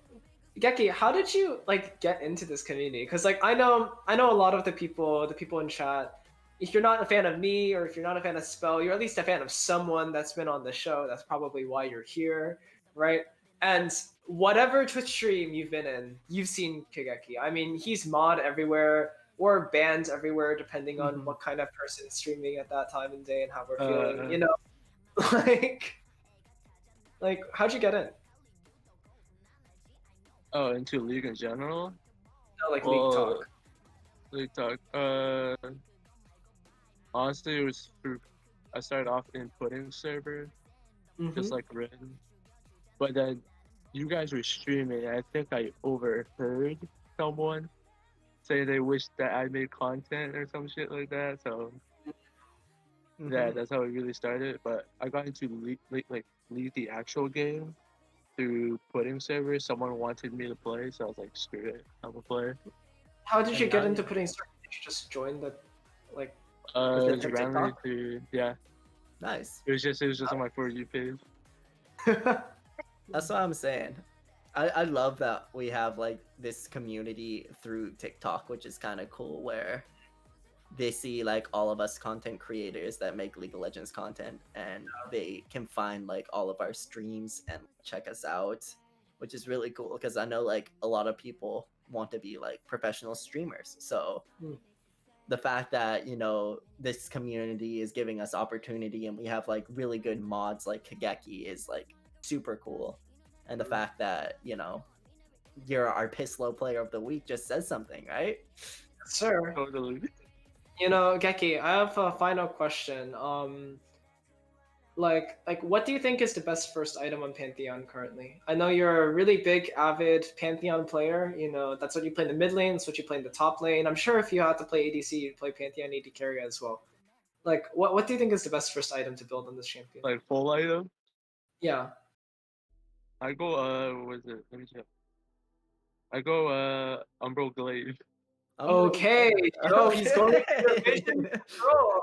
Geki, how did you like get into this community? Because like I know a lot of the people in chat. If you're not a fan of me or if you're not a fan of Spell, you're at least a fan of someone that's been on the show. That's probably why you're here, right? And whatever Twitch stream you've been in, you've seen Geki. I mean, he's mod everywhere or banned everywhere, depending on what kind of person is streaming at that time and day and how we're feeling. You know, like how'd you get in? Oh, into League in general? No, like Well, League Talk. League Talk. Honestly, it was through. I started off in pudding server, just like Rin. But then you guys were streaming, and I think I overheard someone say they wished that I made content or some shit like that. So yeah, that's how it really started. But I got into League the actual game through pudding server. Someone wanted me to play, so I was like, screw it, I'm a player. How did you get into pudding server? Did you just join the like? It was randomly through, yeah. Nice. It was just on my For You page. That's what I'm saying. I love that we have like this community through TikTok, which is kind of cool, where they see like all of us content creators that make League of Legends content, and they can find like all of our streams and check us out, which is really cool because I know like a lot of people want to be like professional streamers. So the fact that, you know, this community is giving us opportunity and we have like really good mods like Geki is like super cool. And the fact that, you know, you're our Pisslo player of the week just says something, right? Sir. Totally. You know, Geki, I have a final question. Like what do you think is the best first item on Pantheon currently? I know you're a really big, avid Pantheon player. You know, that's what you play in the mid lane, that's what you play in the top lane. I'm sure if you had to play ADC, you'd play Pantheon AD carry as well. Like, what do you think is the best first item to build on this champion? Like full item? Yeah. I go, what was it? Let me check. I go, Umbral Glaive. Okay, yo, he's going to your vision. Bro.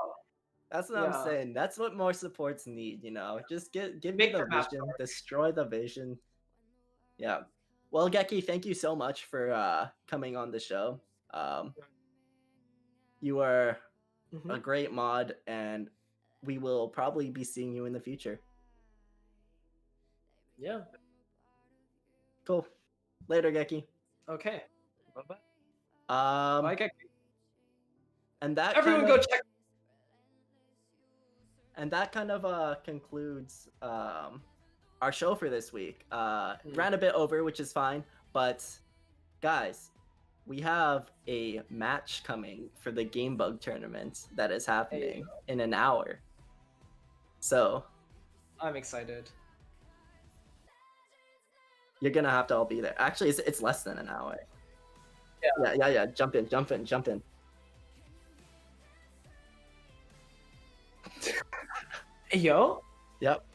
That's what I'm saying. That's what more supports need, you know. Just give me the vision, destroy the vision. Yeah. Well, Geki, thank you so much for coming on the show. You are a great mod, and we will probably be seeing you in the future. Yeah. Cool. Later, Geki. Okay. Bye-bye. Bye, Geki. And that everyone go check. And that kind of concludes our show for this week. Ran a bit over, which is fine, but guys, we have a match coming for the Game Bug tournament that is happening in an hour. So I'm excited. You're gonna have to all be there. Actually, it's less than an hour. Yeah. Jump in. Hey, yo. Yep.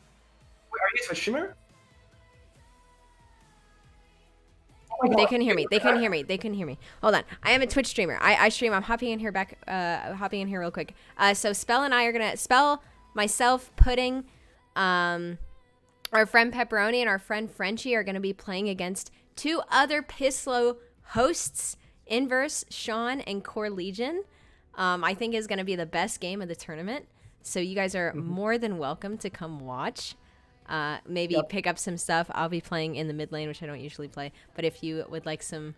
Wait, are you a Twitch streamer? They couldn't hear me. Hold on. I am a Twitch streamer. I stream. I'm hopping in here real quick. So Spell and I are gonna myself, Pudding, our friend Pepperoni and our friend Frenchie are gonna be playing against two other Pisslo hosts, Inverse, Sean, and Core Legion. I think is going to be the best game of the tournament. So you guys are more than welcome to come watch. Maybe pick up some stuff. I'll be playing in the mid lane, which I don't usually play. But if you would like some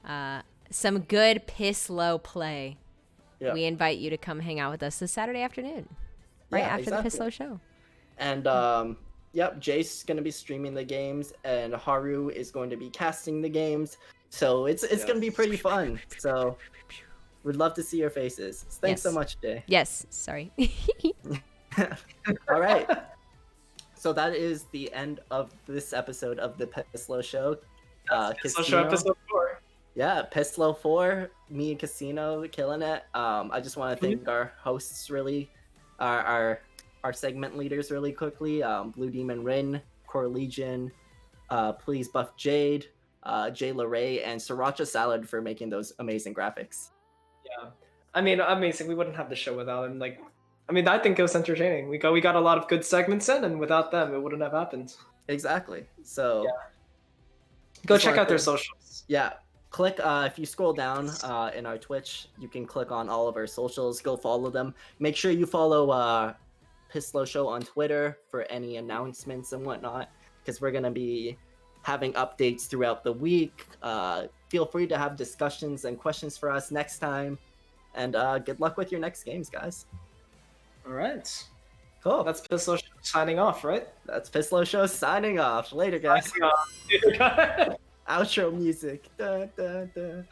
good Pisslo play, we invite you to come hang out with us this Saturday afternoon, right after the Pisslo show. And Jace's going to be streaming the games, and Haru is going to be casting the games. So it's going to be pretty fun. So we'd love to see your faces. Thanks so much, Jay. Yes, sorry. All right. So that is the end of this episode of the Pisslo Show. Pisslo Show episode 4. Yeah, Pisslo 4, me and Casino killing it. I just want to thank our hosts really, our segment leaders really quickly. BlueDemonRin, Core Legion, Please Buff Jade, Jay LeRae, and Sriracha Salad for making those amazing graphics. Yeah, I mean, amazing. We wouldn't have the show without them. Like, I mean, I think it was entertaining. We got a lot of good segments in, and without them, it wouldn't have happened. Exactly. So go check out their socials. Yeah. Click if you scroll down in our Twitch, you can click on all of our socials. Go follow them. Make sure you follow Pisslo Show on Twitter for any announcements and whatnot, because we're gonna be having updates throughout the week. Feel free to have discussions and questions for us next time, and good luck with your next games, guys. All right. Cool. That's Pisslo Show signing off, right? That's Pisslo Show signing off. Later, guys. Outro music. Da, da, da.